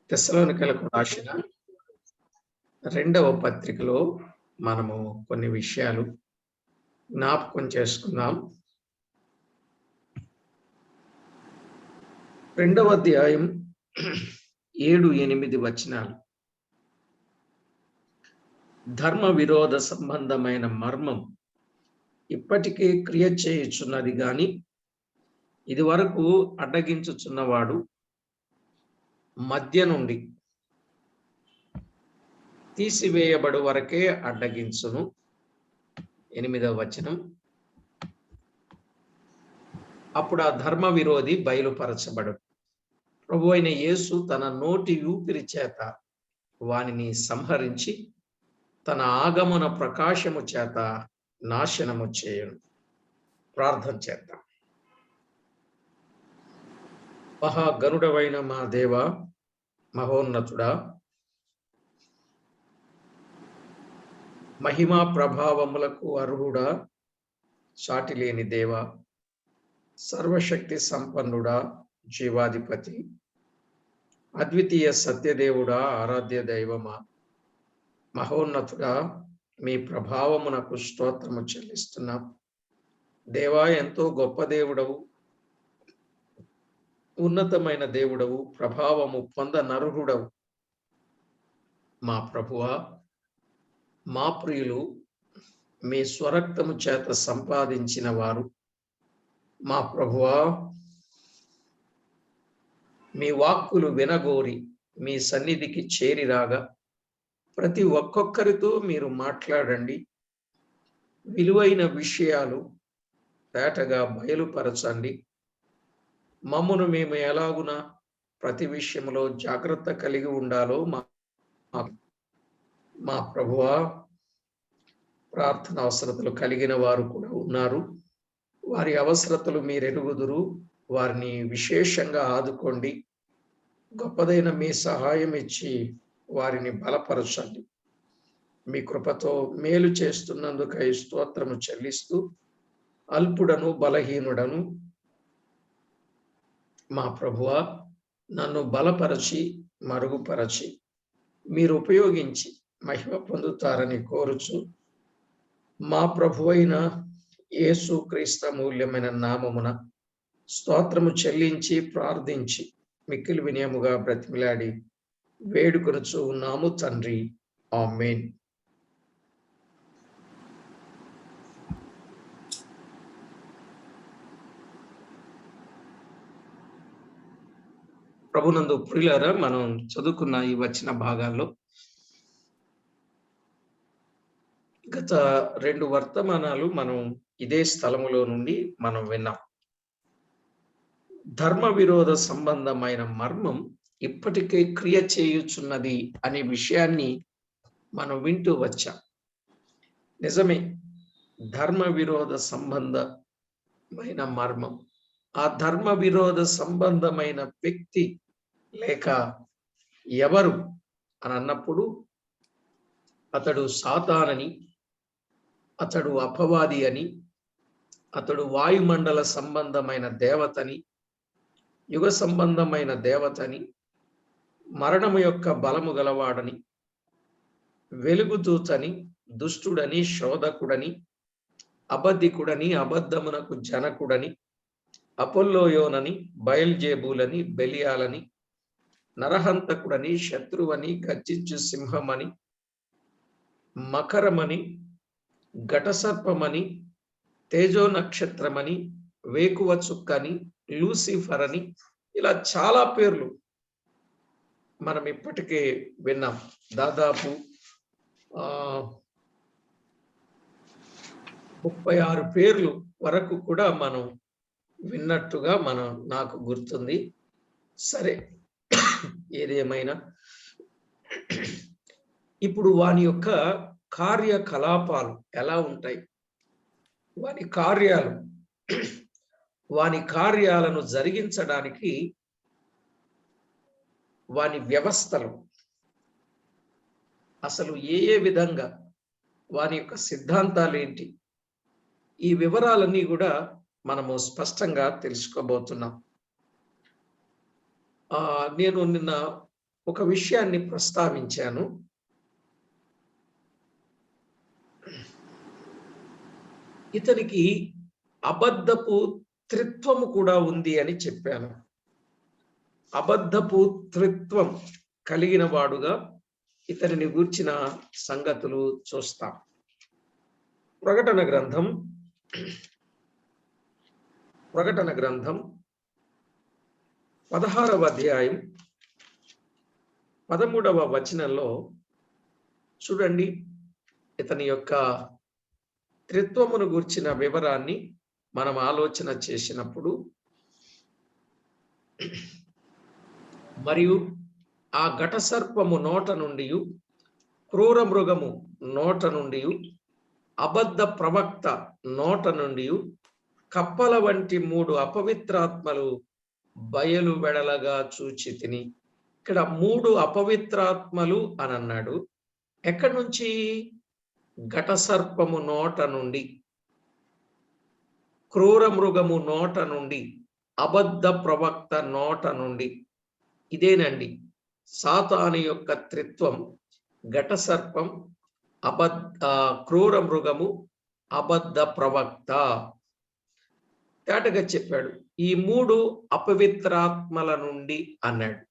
తెస్సలోనికైలకు రాసిన రెండవ పత్రికలో మనము కొన్ని విషయాలు జ్ఞాపకం చేసుకుందాం. రెండవ అధ్యాయం 7-8 వచనాలు. ధర్మ విరోధ సంబంధమైన మర్మం ఇప్పటికే క్రియ చేయుచున్నది గాని ఇది వరకు అడ్డగించుచున్నవాడు మధ్య నుండి తీసివేయబడు వరకే అడ్డగించును. 8వ వచనం. అప్పుడు ఆ ధర్మ విరోధి బయలుపరచబడు. ప్రభు అయిన యేసు తన నోటి ఊపిరి చేత వానిని సంహరించి తన ఆగమన ప్రకాశము చేత నాశనము చేయను. ప్రార్థన చేద్దాం. మహాగణుడవైన మా దేవ, మహోన్నతుడా, మహిమా ప్రభావములకు అర్హుడా, సాటి లేని దేవ, సర్వశక్తి సంపన్నుడా, జీవాధిపతి, అద్వితీయ సత్యదేవుడా, ఆరాధ్య దైవమా, మహోన్నతుడా, మీ ప్రభావమునకు స్తోత్రము చెల్లిస్తున్నాం. దేవా, ఎంతో గొప్ప దేవుడవు, ఉన్నతమైన దేవుడవు, ప్రభావము పొందనర్హుడవు. మా ప్రభువా, మా ప్రియులు మీ స్వరక్తము చేత సంపాదించిన వారు, మా ప్రభువా, మీ వాక్కులు వినగోరి మీ సన్నిధికి చేరిరాగా ప్రతి ఒక్కొక్కరితో మీరు మాట్లాడండి. విలువైన విషయాలు తేటగా బయలుపరచండి. మమ్మును మేము ఎలాగున ప్రతి విషయంలో జాగ్రత్త కలిగి ఉండాలో మా ప్రభువా, ప్రార్థన అవసరతలు కలిగిన వారు కూడా ఉన్నారు. వారి అవసరతలు మీరెరుగుదురు. వారిని విశేషంగా ఆదుకోండి. గొప్పదైన మీ సహాయం ఇచ్చి వారిని బలపరచండి. మీ కృపతో మేలు చేస్తున్నందుకై స్తోత్రము చెల్లిస్తూ, అల్పుడను బలహీనుడను మా ప్రభువా, నన్ను బలపరచి మరుగుపరచి మీరు ఉపయోగించి మహిమ పొందుతారని కోరుచు, మా ప్రభువైన యేసు క్రీస్తు మూల్యమైన నామమున స్తోత్రము చెల్లించి ప్రార్థించి మిక్కిలి వినయముగా బ్రతిమిలాడి వేడుకొనుచు ఉన్నాము తండ్రి. ఆమేన్. ప్రభునందు ప్రియులారా, మనం చదువుకున్న ఈ వచన భాగాల్లో గత 2 వర్తమానాలు మనం ఇదే స్థలములో నుండి మనం విన్నాం. ధర్మ విరోధ సంబంధమైన మర్మం ఇప్పటికే క్రియ చేయుచున్నది అనే విషయాన్ని మనం వింటూ వచ్చాం. నిజమే, ధర్మ విరోధ సంబంధమైన మర్మం. ఆ ధర్మ విరోధ సంబంధమైన వ్యక్తి లేక ఎవరు అని అన్నప్పుడు అతడు సాతానని, అతడు అపవాది అని, అతడు వాయుమండల సంబంధమైన దేవతని, యుగ సంబంధమైన దేవతని, మరణము యొక్క బలము గలవాడని, వెలుగుదూతని, దుష్టుడని, శోధకుడని, అబద్ధికుడని, అబద్ధమునకు జనకుడని, అపోల్లోయోనని, బయల్జేబులని, బెలియాలని, నరహంతకుడని, శత్రువని, గర్జించు సింహమని, మకరమని, ఘటసర్పమని, తేజో నక్షత్రమని, వేకువ చుక్కని, లూసిఫర్ అని, ఇలా చాలా పేర్లు మనం ఇప్పటికే విన్నాం. దాదాపు 36 పేర్లు వరకు కూడా మనం విన్నట్టుగా నాకు గుర్తుంది. సరే, ఏదేమైనా ఇప్పుడు వాని యొక్క కార్యకలాపాలు ఎలా ఉంటాయి, వాని కార్యాలను జరిగించడానికి వాని వ్యవస్థలు అసలు ఏ విధంగా, వాని యొక్క సిద్ధాంతాలు ఏంటి, ఈ వివరాలన్నీ కూడా మనము స్పష్టంగా తెలుసుకోబోతున్నాం. నేను నిన్న ఒక విషయాన్ని ప్రస్తావించాను. ఇతనికి అబద్ధపు త్రిత్వము కూడా ఉంది అని చెప్పాను. అబద్ధపు త్రిత్వం కలిగిన వాడుగా ఇతనిని గూర్చిన సంగతులు చూస్తాం. ప్రకటన గ్రంథం 16వ అధ్యాయం 13వ వచనంలో చూడండి, ఇతని యొక్క త్రిత్వమును గూర్చిన వివరాన్ని మనం ఆలోచన చేసినప్పుడు, మరియు ఆ ఘట సర్పము నోట నుండి, క్రూర మృగము నోట నుండి, అబద్ధ ప్రవక్త నోట నుండి కప్పల వంటి 3 అపవిత్రాత్మలు బయలు వెడలగా చూచి తిని. ఇక్కడ 3 అపవిత్రాత్మలు అని అన్నాడు. ఎక్కడి నుంచి? ఘట సర్పము నోట నుండి, క్రూర మృగము నోట నుండి, అబద్ధ ప్రవక్త నోట నుండి. ఇదేనండి సాతాను యొక్క త్రిత్వం. ఘట సర్పం, క్రూర మృగము, అబద్ధ ప్రవక్త. తేటగా చెప్పాడు. ఈ 3 అపవిత్రాత్మల నుండి అన్నాడు.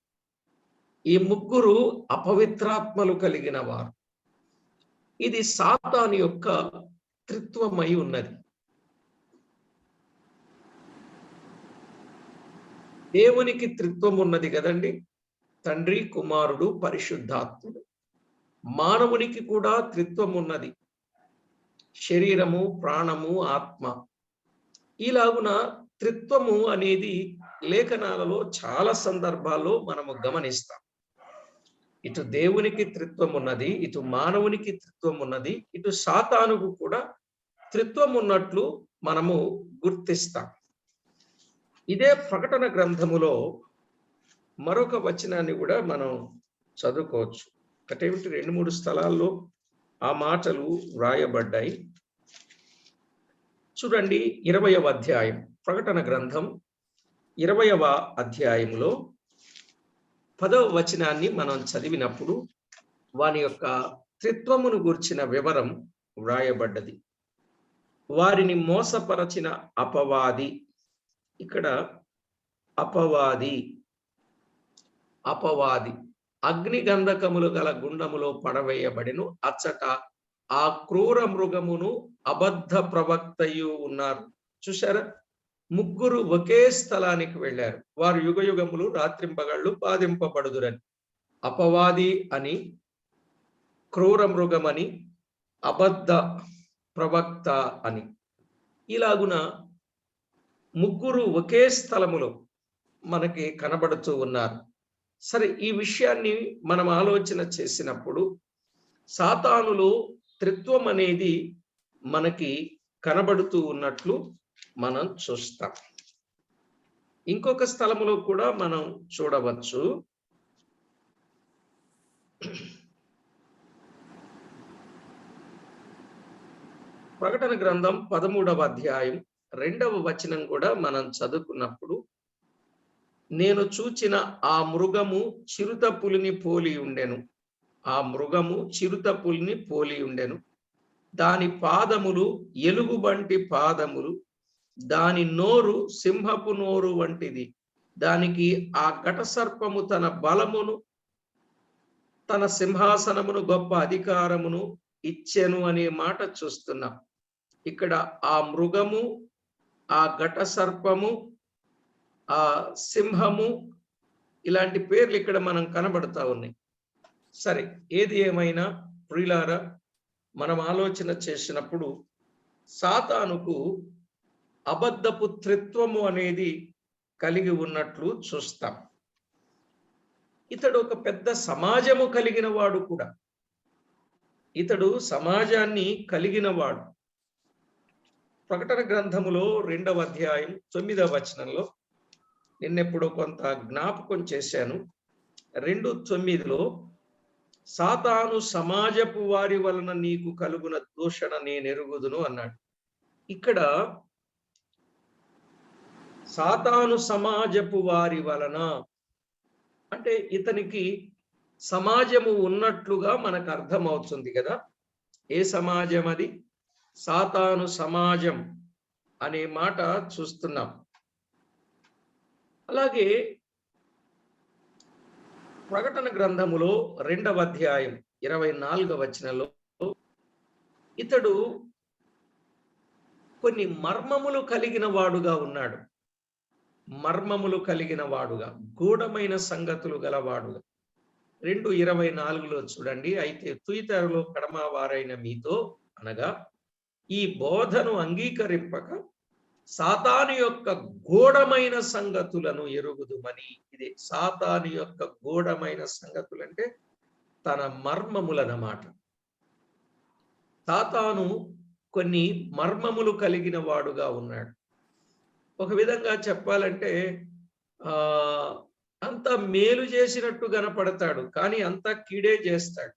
ఈ 3 అపవిత్రాత్మలు కలిగిన వారు. ఇది సాతాను యొక్క త్రిత్వమై ఉన్నది. దేవునికి త్రిత్వం ఉన్నది కదండి, తండ్రి, కుమారుడు, పరిశుద్ధాత్ముడు. మానవునికి కూడా త్రిత్వం ఉన్నది, శరీరము, ప్రాణము, ఆత్మ. ఇలాగున త్రిత్వము అనేది లేఖనాలలో చాలా సందర్భాల్లో మనము గమనిస్తాం. ఇటు దేవునికి త్రిత్వం ఉన్నది, ఇటు మానవునికి త్రిత్వం ఉన్నది, ఇటు సాతానుకు కూడా త్రిత్వం ఉన్నట్లు మనము గుర్తిస్తాం. ఇదే ప్రకటన గ్రంథములో మరొక వచనాన్ని కూడా మనం చదువుకోవచ్చు. ఒకటేమిటి, 2-3 స్థలాల్లో ఆ మాటలు వ్రాయబడ్డాయి. చూడండి, 20వ అధ్యాయం, ప్రకటన గ్రంథం 20వ అధ్యాయంలో 10వ వచనాన్ని మనం చదివినప్పుడు వాని యొక్క త్రిత్వమును గూర్చిన వివరం వ్రాయబడ్డది. వారిని మోసపరచిన అపవాది. ఇక్కడ అపవాది అగ్ని గంధకములు గల గుండములో పడవేయబడిను. అచ్చట ఆ క్రూర మృగమును అబద్ధ ప్రవక్తయు ఉన్నారు. చూశారా, 3 ఒకే స్థలానికి వెళ్ళారు. వారు యుగయుగములు రాత్రింపగళ్ళు బాధింపబడుదురని. అపవాది అని, క్రూర మృగమని, అబద్ధ ప్రవక్త అని, ఇలాగున 3 ఒకే స్థలములో మనకి కనబడుతూ ఉన్నారు. సరే, ఈ విషయాన్ని మనం ఆలోచన చేసినప్పుడు సాతానులో త్రిత్వం అనేది మనకి కనబడుతూ ఉన్నట్లు మనం చూస్తాం. ఇంకొక స్థలములో కూడా మనం చూడవచ్చు. ప్రకటన గ్రంథం 13వ అధ్యాయం 2వ వచనం కూడా మనం చదువుకున్నప్పుడు, నేను చూచిన ఆ మృగము చిరుత పులిని పోలి ఉండెను. ఆ మృగము చిరుత పులిని పోలి ఉండెను. దాని పాదములు ఎలుగుబంటి పాదములు, దాని నోరు సింహపు నోరు వంటిది. దానికి ఆ ఘట సర్పము తన బలమును, తన సింహాసనమును, గొప్ప అధికారమును ఇచ్చెను అనే మాట చూస్తున్నాం. ఇక్కడ ఆ మృగము, ఆ ఘట సర్పము, ఆ సింహము, ఇలాంటి పేర్లు ఇక్కడ మనం కనబడతా ఉన్నాయి. సరే, ఏది ఏమైనా ప్రియులారా, మనం ఆలోచన చేసినప్పుడు సాతానుకు అబద్ధపు త్రిత్వము అనేది కలిగి ఉన్నట్లు చూస్తాం. ఇతడు ఒక పెద్ద సమాజము కలిగిన వాడు కూడా. ఇతడు సమాజాన్ని కలిగిన వాడు. ప్రకటన గ్రంథములో 2వ అధ్యాయం 9వ వచనంలో నిన్నెప్పుడు కొంత జ్ఞాపకం చేశాను. 2:9లో సాతాను సమాజపు వారి వలన నీకు కలుగున దూషణ నేనెరుగుదును అన్నాడు. ఇక్కడ సాతాను సమాజపు వారి వలన అంటే ఇతనికి సమాజము ఉన్నట్లుగా మనకు అర్థమవుతుంది కదా. ఏ సమాజం అది? సాతాను సమాజం అనే మాట చూస్తున్నాం. అలాగే ప్రకటన గ్రంథములో 2వ అధ్యాయం 24వ వచనంలో ఇతడు కొన్ని మర్మములు కలిగిన వాడుగా ఉన్నాడు. మర్మములు కలిగిన వాడుగా, గూఢమైన సంగతులు గలవాడుగా. 2:24లో చూడండి, అయితే తుయితరులో కడమవారైన మీతో అనగా ఈ బోధను అంగీకరింపక సాతాను యొక్క గూఢమైన సంగతులను ఎరుగుదుమని. ఇది సాతాను యొక్క గూఢమైన సంగతులు అంటే తన మర్మములన్నమాట. సాతాను కొన్ని మర్మములు కలిగిన వాడుగా ఉన్నాడు. ఒక విధంగా చెప్పాలంటే అంత మేలు చేసినట్టు కనపడతాడు, కానీ అంత కీడే చేస్తాడు.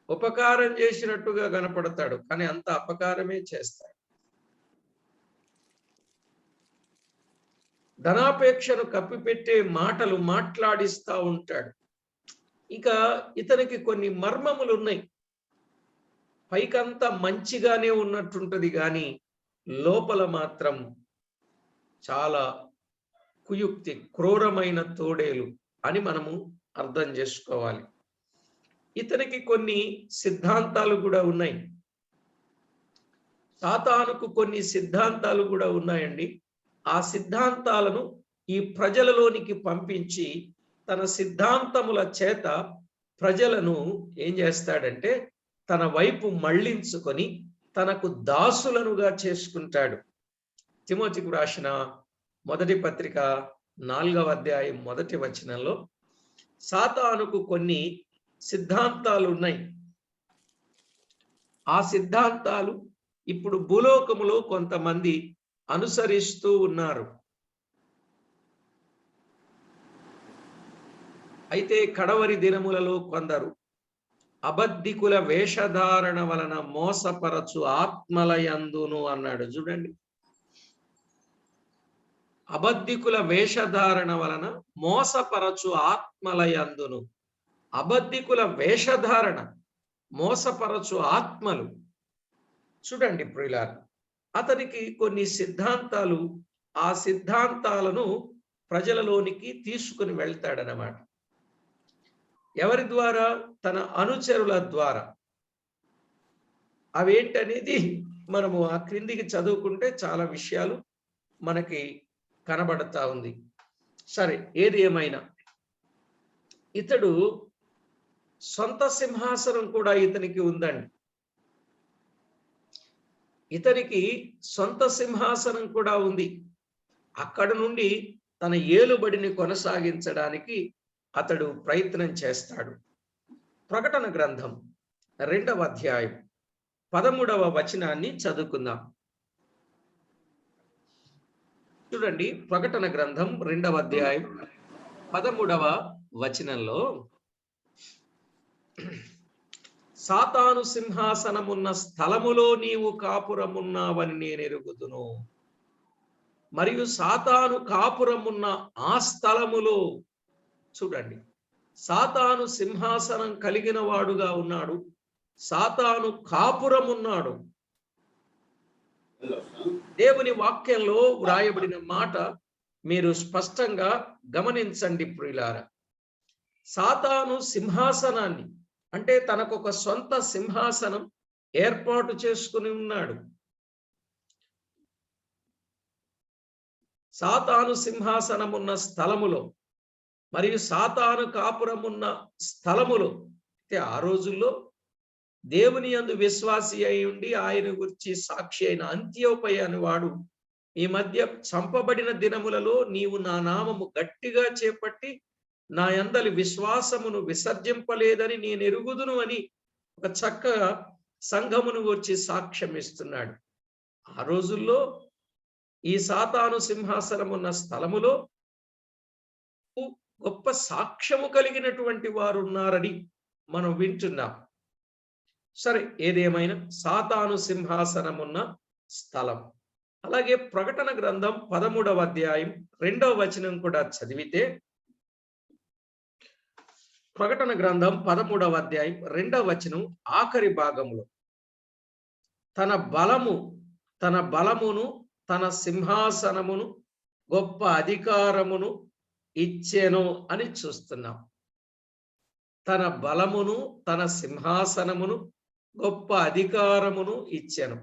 ఉపకారం చేసినట్టుగా కనపడతాడు, కానీ అంత అపకారమే చేస్తాడు. ధనాపేక్షను కప్పిపెట్టే మాటలు మాట్లాడిస్తా ఉంటాడు. ఇక ఇతనికి కొన్ని మర్మములు ఉన్నాయి. పైకంతా మంచిగానే ఉన్నట్టుంటది, కానీ లోపల మాత్రం చాలా కుయుక్తి, క్రూరమైన తోడేలు అని మనము అర్థం చేసుకోవాలి. ఇతనికి కొన్ని సిద్ధాంతాలు కూడా ఉన్నాయి. సాతానుకు కొన్ని సిద్ధాంతాలు కూడా ఉన్నాయండి. ఆ సిద్ధాంతాలను ఈ ప్రజలలోనికి పంపించి తన సిద్ధాంతముల చేత ప్రజలను ఏం చేస్తాడంటే తన వైపు మళ్లించుకొని తనకు దాసులనుగా చేసుకుంటాడు. తిమోతికి రాసిన మొదటి పత్రిక 4వ అధ్యాయం 1వ వచనంలో సాతానుకు కొన్ని సిద్ధాంతాలు ఉన్నాయి. ఆ సిద్ధాంతాలు ఇప్పుడు భూలోకములో కొంతమంది అనుసరిస్తూ ఉన్నారు. అయితే కడవరి దినములలో కొందరు అబద్ధికుల వేషధారణ వలన మోసపరచు ఆత్మలయందును అన్నాడు. చూడండి, అబద్ధికుల వేషధారణ వలన మోసపరచు ఆత్మలయందును. అబద్ధికుల వేషధారణ, మోసపరచు ఆత్మలు. చూడండి ప్రియులారా, అతనికి కొన్ని సిద్ధాంతాలు, ఆ సిద్ధాంతాలను ప్రజలలోనికి తీసుకుని వెళ్తాడనమాట. ఎవరి ద్వారా? తన అనుచరుల ద్వారా. అవేంటనేది మనము ఆ క్రిందికి చదువుకుంటే చాలా విషయాలు మనకి కనబడతా ఉంది. సరే, ఏది ఏమైనా ఇతడు సొంత సింహాసనం కూడా ఇతనికి ఉందండి. ఇతనికి సొంత సింహాసనం కూడా ఉంది. అక్కడ నుండి తన ఏలుబడిని కొనసాగించడానికి అతడు ప్రయత్నం చేస్తాడు. ప్రకటన గ్రంథం 2వ అధ్యాయం 13వ వచనాన్ని చదువుకుందాం. చూడండి, ప్రకటన గ్రంథం 2వ అధ్యాయం 13వ వచనంలో సాతాను సింహాసనమున్న స్థలములో నీవు కాపురమున్నావని నేను ఎరుగుదును, మరియు సాతాను కాపురమున్న ఆ స్థలములో. చూడండి, సాతాను సింహాసనం కలిగిన వాడుగా ఉన్నాడు, సాతాను కాపురమున్నాడు. దేవుని వాక్యంలో వ్రాయబడిన మాట మీరు స్పష్టంగా గమనించండి ప్రియులారా. సాతాను సింహాసనాన్ని అంటే తనకొక సొంత సింహాసనం ఏర్పాటు చేసుకుని ఉన్నాడు. సాతాను సింహాసనం ఉన్న స్థలములో మరియు సాతాను కాపురం ఉన్న స్థలములో, అయితే ఆ రోజుల్లో దేవుని యందు విశ్వాసి అయి ఉండి ఆయన గురించి సాక్షి అయిన అంత్యోపయ అని వాడు ఈ మధ్య చంపబడిన దినములలో నీవు నా నామము గట్టిగా చేపట్టి నా యందలి విశ్వాసమును విసర్జింపలేదని నేను ఎరుగుదును అని ఒక చక్కగా సంఘమును గురించి సాక్ష్యం ఇస్తున్నాడు. ఆ రోజుల్లో ఈ సాతాను సింహాసనం ఉన్న స్థలములో గొప్ప సాక్ష్యము కలిగినటువంటి వారు ఉన్నారని మనం వింటున్నాం. సరే, ఏదేమైనా సాతాను సింహాసనం ఉన్న స్థలం. అలాగే ప్రకటన గ్రంథం 13వ అధ్యాయం 2వ వచనం కూడా చదివితే ప్రకటన గ్రంథం 13వ అధ్యాయం 2వ వచనం ఆఖరి భాగంలో తన బలమును తన సింహాసనమును గొప్ప అధికారమును ఇచ్చెను అని చూస్తున్నాం. తన బలమును తన సింహాసనమును గొప్ప అధికారమును ఇచ్చెను.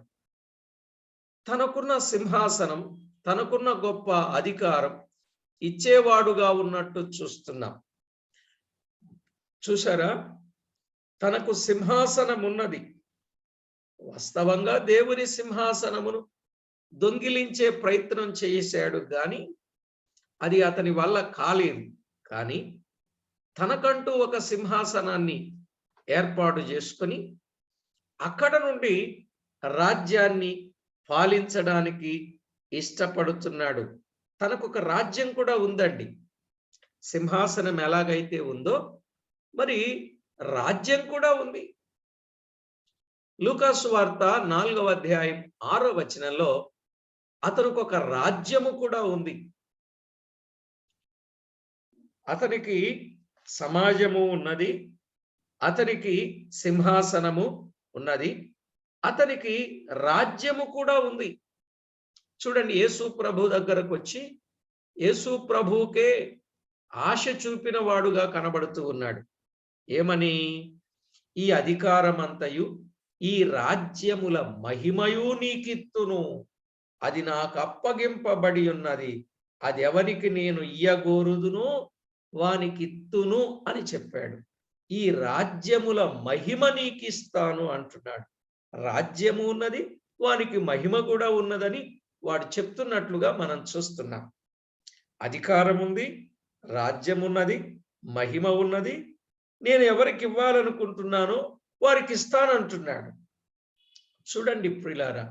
తనకున్న సింహాసనం, తనకున్న గొప్ప అధికారం ఇచ్చేవాడుగా ఉన్నట్టు చూస్తున్నాం. చూసారా, తనకు సింహాసనం ఉన్నది. వాస్తవంగా దేవుని సింహాసనమును దొంగిలించే ప్రయత్నం చేశాడు కానీ అది అతని వల్ల కాలేదు. కానీ తనకంటూ ఒక సింహాసనాన్ని ఏర్పాటు చేసుకొని అక్కడ నుండి రాజ్యాన్ని పాలించడానికి ఇష్టపడుతున్నాడు. తనకు ఒక రాజ్యం కూడా ఉందండి. సింహాసనం ఎలాగైతే ఉందో మరి రాజ్యం కూడా ఉంది. లూకాసు వార్త 4వ అధ్యాయం 6వ వచనంలో అతనికి ఒక రాజ్యము కూడా ఉంది. అతనికి సమాజము ఉన్నది, అతనికి సింహాసనము ఉన్నది, అతనికి రాజ్యము కూడా ఉంది. చూడండి, యేసు ప్రభు దగ్గరకు వచ్చి యేసు ప్రభువుకే ఆశ చూపిన వాడుగా కనబడుతూ ఉన్నాడు. ఏమని? ఈ అధికారమంతయు ఈ రాజ్యముల మహిమయు నీకిత్తును, అది నాకు అప్పగింపబడి ఉన్నది, అది ఎవరికి నేను ఇయ్యగోరుదునో వానికిత్తును అని చెప్పాడు. ఈ రాజ్యముల మహిమ నీకిస్తాను అంటున్నాడు. రాజ్యము ఉన్నది, వానికి మహిమ కూడా ఉన్నదని వాడు చెప్తున్నట్లుగా మనం చూస్తున్నాం. అధికారం ఉంది, రాజ్యం ఉన్నది, మహిమ ఉన్నది. నేను ఎవరికి ఇవ్వాలనుకుంటున్నానో వారికి ఇస్తానంటున్నాడు. చూడండి ప్రియులారా,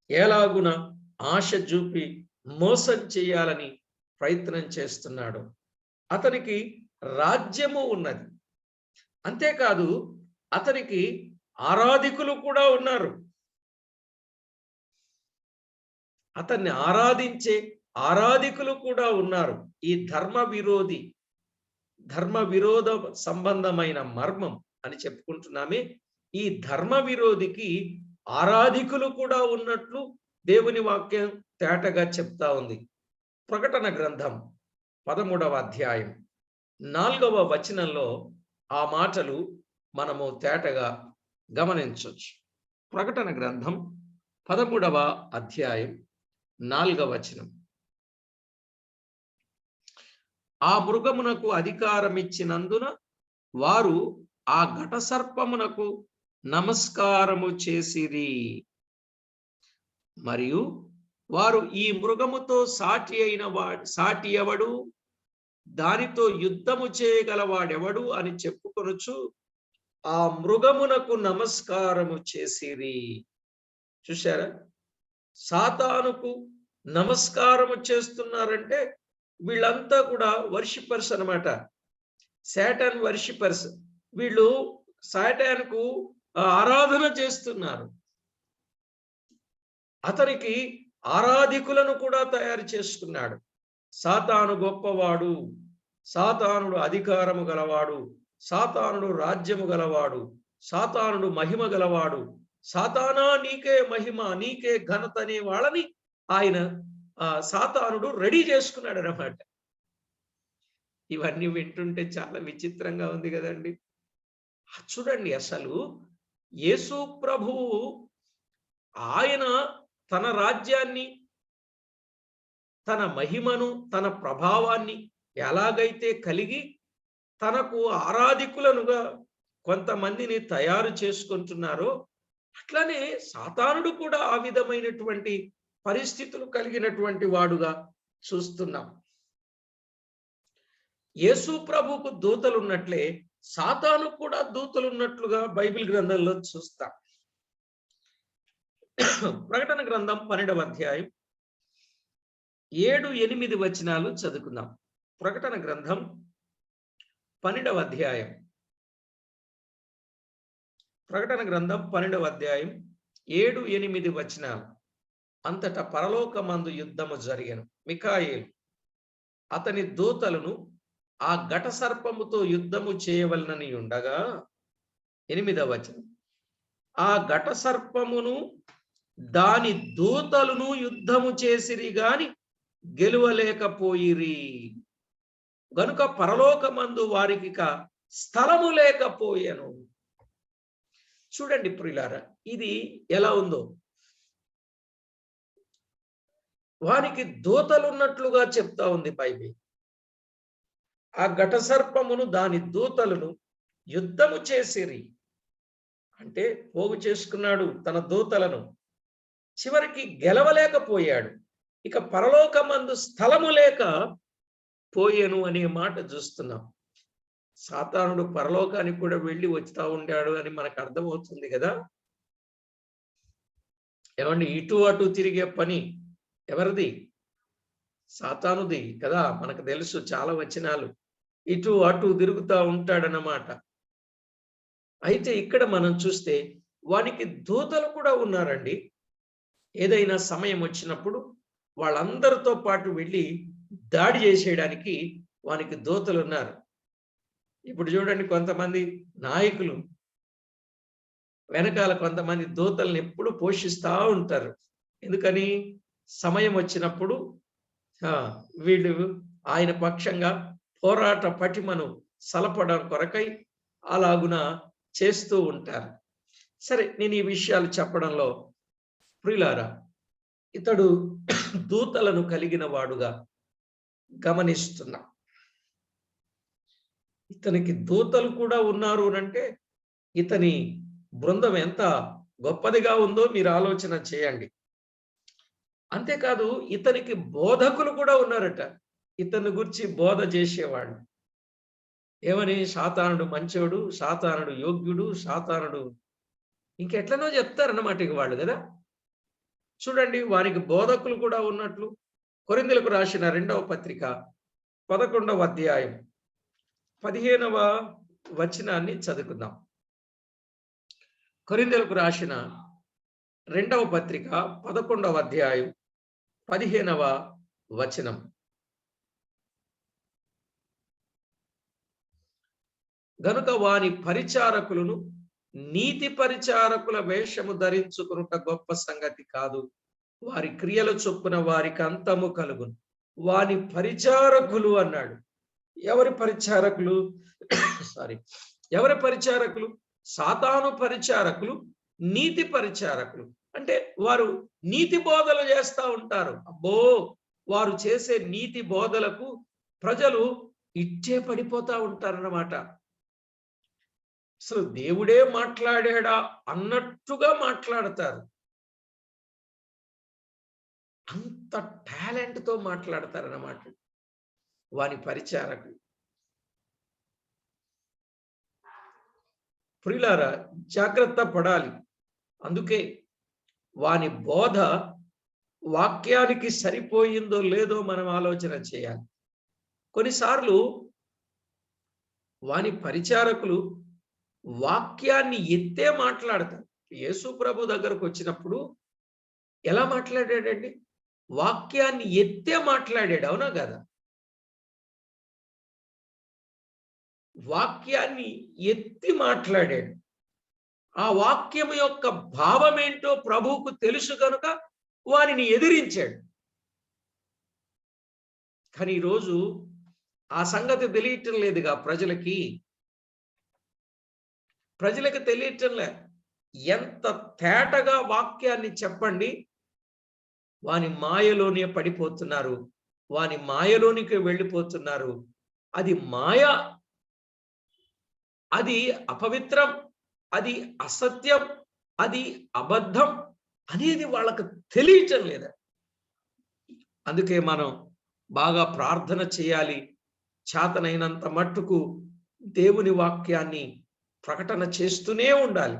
ఎలాగున ఆశ చూపి మోసం చేయాలని ప్రయత్నం చేస్తున్నాడు. అతనికి రాజ్యము ఉన్నది, అంతేకాదు అతనికి ఆరాధికులు కూడా ఉన్నారు. అతన్ని ఆరాధించే ఆరాధికులు కూడా ఉన్నారు. ఈ ధర్మ విరోధ సంబంధమైన మర్మం అని చెప్పుకుంటున్నామే, ఈ ధర్మ విరోధికి ఆరాధికులు కూడా ఉన్నట్లు దేవుని వాక్యం తేటగా చెప్తా ఉంది. ప్రకటన గ్రంథం 13వ అధ్యాయం 4వ వచనంలో ఆ మాటలు మనము తేటగా గమనించవచ్చు. ప్రకటన గ్రంథం 13వ అధ్యాయం 4వ వచనం. ఆ మృగమునకు అధికారం ఇచ్చినందున వారు ఆ ఘట సర్పమునకు నమస్కారము చేసిరి, మరియు వారు ఈ మృగముతో సాటి ఎవడు, దానితో యుద్ధము చేయగలవాడెవడు అని చెప్పుకొనుచు ఆ మృగమునకు నమస్కారము చేసిరి. చూశారా, సాతానుకు నమస్కారము చేస్తున్నారంటే వీళ్ళంతా కూడా వర్షిపర్స్ అన్నమాట. Satan worshippers. వీళ్ళు సాటాన్కు ఆరాధన చేస్తున్నారు. అతనికి ఆరాధికులను కూడా తయారు చేసుకున్నాడు. సాతాను గొప్పవాడు, సాతానుడు అధికారము గలవాడు, సాతానుడు రాజ్యము గలవాడు, సాతానుడు మహిమ గలవాడు, సాతానా నీకే మహిమ, నీకే ఘనత అనే వాళ్ళని ఆయన సాతానుడు రెడీ చేసుకున్నాడు అన్నమాట. ఇవన్నీ వింటుంటే చాలా విచిత్రంగా ఉంది కదండి. చూడండి, అసలు యేసు ప్రభువు ఆయన తన రాజ్యాన్ని, తన మహిమను, తన ప్రభావాన్ని ఎలాగైతే కలిగి తనకు ఆరాధికులనుగా కొంతమందిని తయారు చేసుకుంటున్నారో అట్లానే సాతానుడు కూడా ఆ విధమైనటువంటి పరిస్థితులు కలిగినటువంటి వాడుగా చూస్తున్నాం. యేసు ప్రభువుకు దూతలు ఉన్నట్లే సాతాను కూడా దూతలు ఉన్నట్లుగా బైబిల్ గ్రంథంలో చూస్తాం. ప్రకటన గ్రంథం 12వ అధ్యాయం 7-8 వచనాలు చదువుకుందాం. ప్రకటన గ్రంథం 12వ అధ్యాయం 7-8 వచనాలు. అంతటా పరలోకమందు యుద్ధము జరిగెను. మిఖాయేలు అతని దూతలను ఆ ఘట సర్పముతో యుద్ధము చేయవలనని ఉండగా 8వ వచనం, ఆ ఘట సర్పమును దాని దూతలను యుద్ధము చేసిరి గాని గెలువలేకపోయిరి, గనుక పరలోకమందు వారికి స్థలము లేకపోయెను. చూడండి ప్రియులారా, ఇది ఎలా ఉందో. వారికి దూతలున్నట్లుగా చెప్తా ఉంది బైబిల్. ఆ ఘట సర్పమును దాని దూతలను యుద్ధము చేసిరి అంటే పోగు చేసుకున్నాడు తన దూతలను, చివరికి గెలవలేకపోయాడు. ఇక పరలోకమందు స్థలము లేక పోయెను అనే మాట చూస్తున్నాం. సాతానుడు పరలోకానికి కూడా వెళ్ళి వస్తూ ఉంటాడు అని మనకు అర్థమవుతుంది కదా. ఏమండి, ఇటు అటు తిరిగే పని ఎవరిది? సాతానుది కదా. మనకు తెలుసు, చాలా వచనాలు ఇటు అటు తిరుగుతూ ఉంటాడన్నమాట. అయితే ఇక్కడ మనం చూస్తే వానికి దూతలు కూడా ఉన్నారండి. ఏదైనా సమయం వచ్చినప్పుడు వాళ్ళందరితో పాటు వెళ్ళి దాడి చేసేయడానికి వానికి దూతలు ఉన్నారు. ఇప్పుడు చూడండి, కొంతమంది నాయకులు వెనకాల కొంతమంది దూతల్ని ఎప్పుడు పోషిస్తూ ఉంటారు. ఎందుకని? సమయం వచ్చినప్పుడు వీళ్ళు ఆయన పక్షంగా పోరాట పటిమను సలపడం కొరకై అలాగున చేస్తూ ఉంటారు. సరే, నేను ఈ విషయాలు చెప్పడంలో ప్రియులారా, ఇతడు దూతలను కలిగిన వాడుగా గమనిస్తున్నా. ఇతనికి దూతలు కూడా ఉన్నారు అంటే ఇతని బృందం ఎంత గొప్పదిగా ఉందో మీరు ఆలోచన చేయండి. అంతేకాదు, ఇతనికి బోధకులు కూడా ఉన్నారట. ఇతని గురించి బోధ చేసేవాడు. ఏమని? సాతానుడు మంచోడు, సాతానుడు యోగ్యుడు, సాతానుడు ఇంకెట్లనో చెప్తారన్నమాట ఇక వాళ్ళు కదా. చూడండి, వారికి బోధకులు కూడా ఉన్నట్లు కొరింథీయులకు రాసిన 2వ పత్రిక 11వ అధ్యాయం 15వ వచనాన్ని చదువుకుందాం. కొరింథీయులకు రాసిన 2వ పత్రిక 11వ అధ్యాయం 15వ వచనం. గనుక వాని పరిచారకులను నీతి పరిచారకుల వేషము ధరించుకునుట గొప్ప సంగతి కాదు, వారి క్రియల చొప్పున వారికి అంతము కలుగును. వాని పరిచారకులు అన్నాడు. ఎవరి పరిచారకులు? ఎవరి పరిచారకులు? సాతాను పరిచారకులు, నీతి పరిచారకులు. అంటే వారు నీతి బోధలు చేస్తూ ఉంటారు. అబ్బో, వారు చేసే నీతి బోధలకు ప్రజలు ఇట్టే పడిపోతా ఉంటారన్నమాట. అసలు దేవుడే మాట్లాడాడా అన్నట్టుగా మాట్లాడతారు. అంత టాలెంట్తో మాట్లాడతారన్నమాట వాని పరిచారకులు. ప్రియులారా, జాగ్రత్త పడాలి. అందుకే వాని బోధ వాక్యానికి సరిపోయిందో లేదో మనం ఆలోచన చేయాలి. కొన్నిసార్లు వాని పరిచారకులు వాక్యాన్ని ఎత్తే మాట్లాడతారు. యేసు ప్రభు దగ్గరకు వచ్చినప్పుడు ఎలా మాట్లాడాడండి? వాక్యాన్ని ఎత్తే మాట్లాడాడు, అవునా కదా? వాక్యాన్ని ఎత్తి మాట్లాడాడు. ఆ వాక్యం యొక్క భావం ఏంటో ప్రభువుకు తెలుసు కనుక వారిని ఎదిరించాడు. కానీ ఈరోజు ఆ సంగతి తెలియటం లేదుగా ప్రజలకి. తెలియటం లే. ఎంత తేటగా వాక్యాన్ని చెప్పండి, వాని మాయలోనే పడిపోతున్నారు, వాని మాయలోనికి వెళ్ళిపోతున్నారు. అది మాయ, అది అపవిత్రం, అది అసత్యం, అది అబద్ధం అనేది వాళ్ళకు తెలియటం లేదా. అందుకే మనం బాగా ప్రార్థన చేయాలి. చేతనైనంత మట్టుకు దేవుని వాక్యాన్ని ప్రకటన చేస్తూనే ఉండాలి.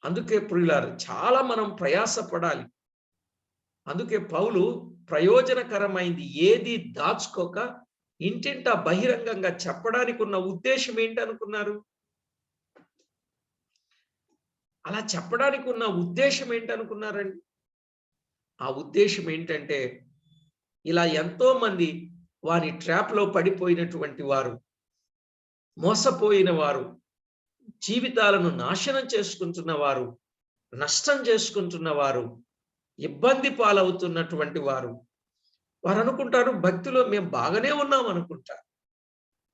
అందుకే ప్రియులారు, చాలా మనం ప్రయాసపడాలి. అందుకే పౌలు ప్రయోజనకరమైంది ఏది దాచుకోక ఇంటింటా బహిరంగంగా చెప్పడానికి ఉన్న ఉద్దేశం ఏంటనుకున్నారు? అలా చెప్పడానికి ఉన్న ఉద్దేశం ఏంటనుకున్నారండి? ఆ ఉద్దేశం ఏంటంటే, ఇలా ఎంతో మంది వారి ట్రాప్లో పడిపోయినటువంటి వారు, మోసపోయిన వారు, జీవితాలను నాశనం చేసుకుంటున్న వారు, నష్టం చేసుకుంటున్న వారు, ఇబ్బంది పాలవుతున్నటువంటి వారు అనుకుంటారు భక్తిలో మేము బాగానే ఉన్నాం అనుకుంటారు.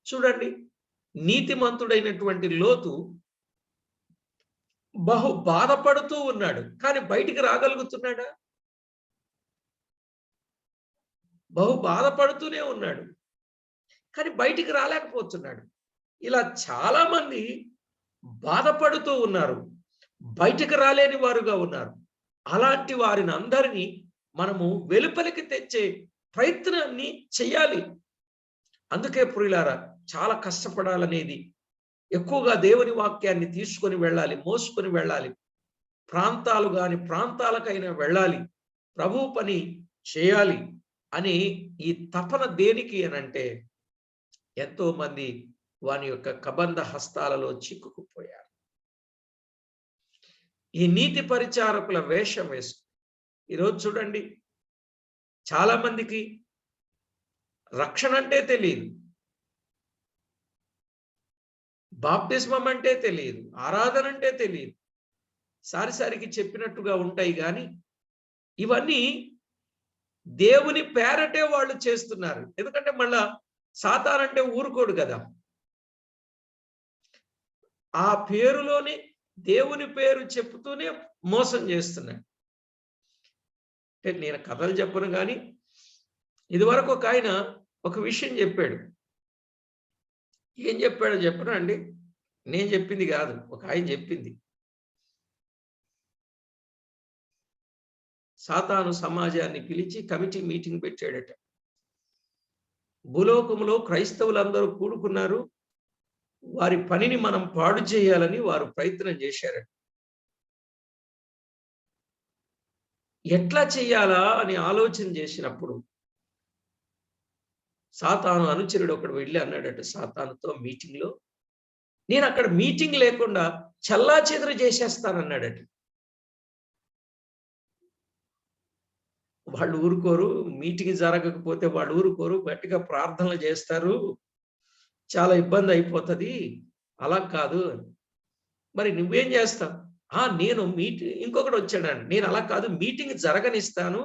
చూడండి, నీతిమంతుడైనటువంటి లోతు బహు బాధపడుతూ ఉన్నాడు, కానీ బయటికి రాగలుగుతున్నాడా? బహు బాధపడుతూనే ఉన్నాడు, కానీ బయటికి రాలేకపోతున్నాడు. ఇలా చాలా మంది బాధపడుతూ ఉన్నారు, బయటికి రాలేని వారుగా ఉన్నారు. అలాంటి వారిని అందరినీ మనము వెలుపలికి తెచ్చే ప్రయత్నాన్ని చెయ్యాలి. అందుకే ప్రియులారా, చాలా కష్టపడాలనేది, ఎక్కువగా దేవుని వాక్యాన్ని తీసుకొని వెళ్ళాలి, మోసుకొని వెళ్ళాలి, ప్రాంతాలు కాని ప్రాంతాలకైనా వెళ్ళాలి, ప్రభు పని చేయాలి అని ఈ తపన దేనికి అనంటే, ఎంతో మంది వాని యొక్క కబంధ హస్తాలలో చిక్కుకుపోయారు. ఈ నీతి పరిచారకుల వేషం వేసు ఈరోజు చూడండి, చాలా మందికి రక్షణ అంటే తెలియదు, బాప్తిస్మం అంటే తెలియదు, ఆరాధన అంటే తెలియదు, సారిసారికి చెప్పినట్టుగా ఉంటాయి. కానీ ఇవన్నీ దేవుని పేరటే వాళ్ళు చేస్తున్నారు. ఎందుకంటే మళ్ళా సాతానంటే ఊరుకోడు కదా, ఆ పేరులోని దేవుని పేరు చెప్తూనే మోసం చేస్తున్నాడు. నేను కథలు చెప్పను కానీ ఇదివరకు ఒక ఆయన ఒక విషయం చెప్పాడు. ఏం చెప్పాడో చెప్పనా అండి? నేను చెప్పింది కాదు, ఒక ఆయన చెప్పింది. సాతాను సమాజాన్ని పిలిచి కమిటీ మీటింగ్ పెట్టాడట. భూలోకములో క్రైస్తవులందరూ కూడుకున్నారు, వారి పనిని మనం పాడు చేయాలని వారు ప్రయత్నం చేశారట. ఎట్లా చెయ్యాలా అని ఆలోచన చేసినప్పుడు సాతాను అనుచరుడు ఒకడు వెళ్ళి అన్నాడట సాతానుతో మీటింగ్లో, నేను అక్కడ మీటింగ్ లేకుండా చెల్లాచెదురు చేసేస్తానన్నాడట. వాళ్ళు ఊరుకోరు, మీటింగ్ జరగకపోతే వాళ్ళు ఊరుకోరు, గట్టిగా ప్రార్థనలు చేస్తారు, చాలా ఇబ్బంది అయిపోతుంది, అలా కాదు. మరి నువ్వేం చేస్తావు? నేను ఇంకొకటి వచ్చాడండి, నేను అలా కాదు, మీటింగ్ జరగనిస్తాను,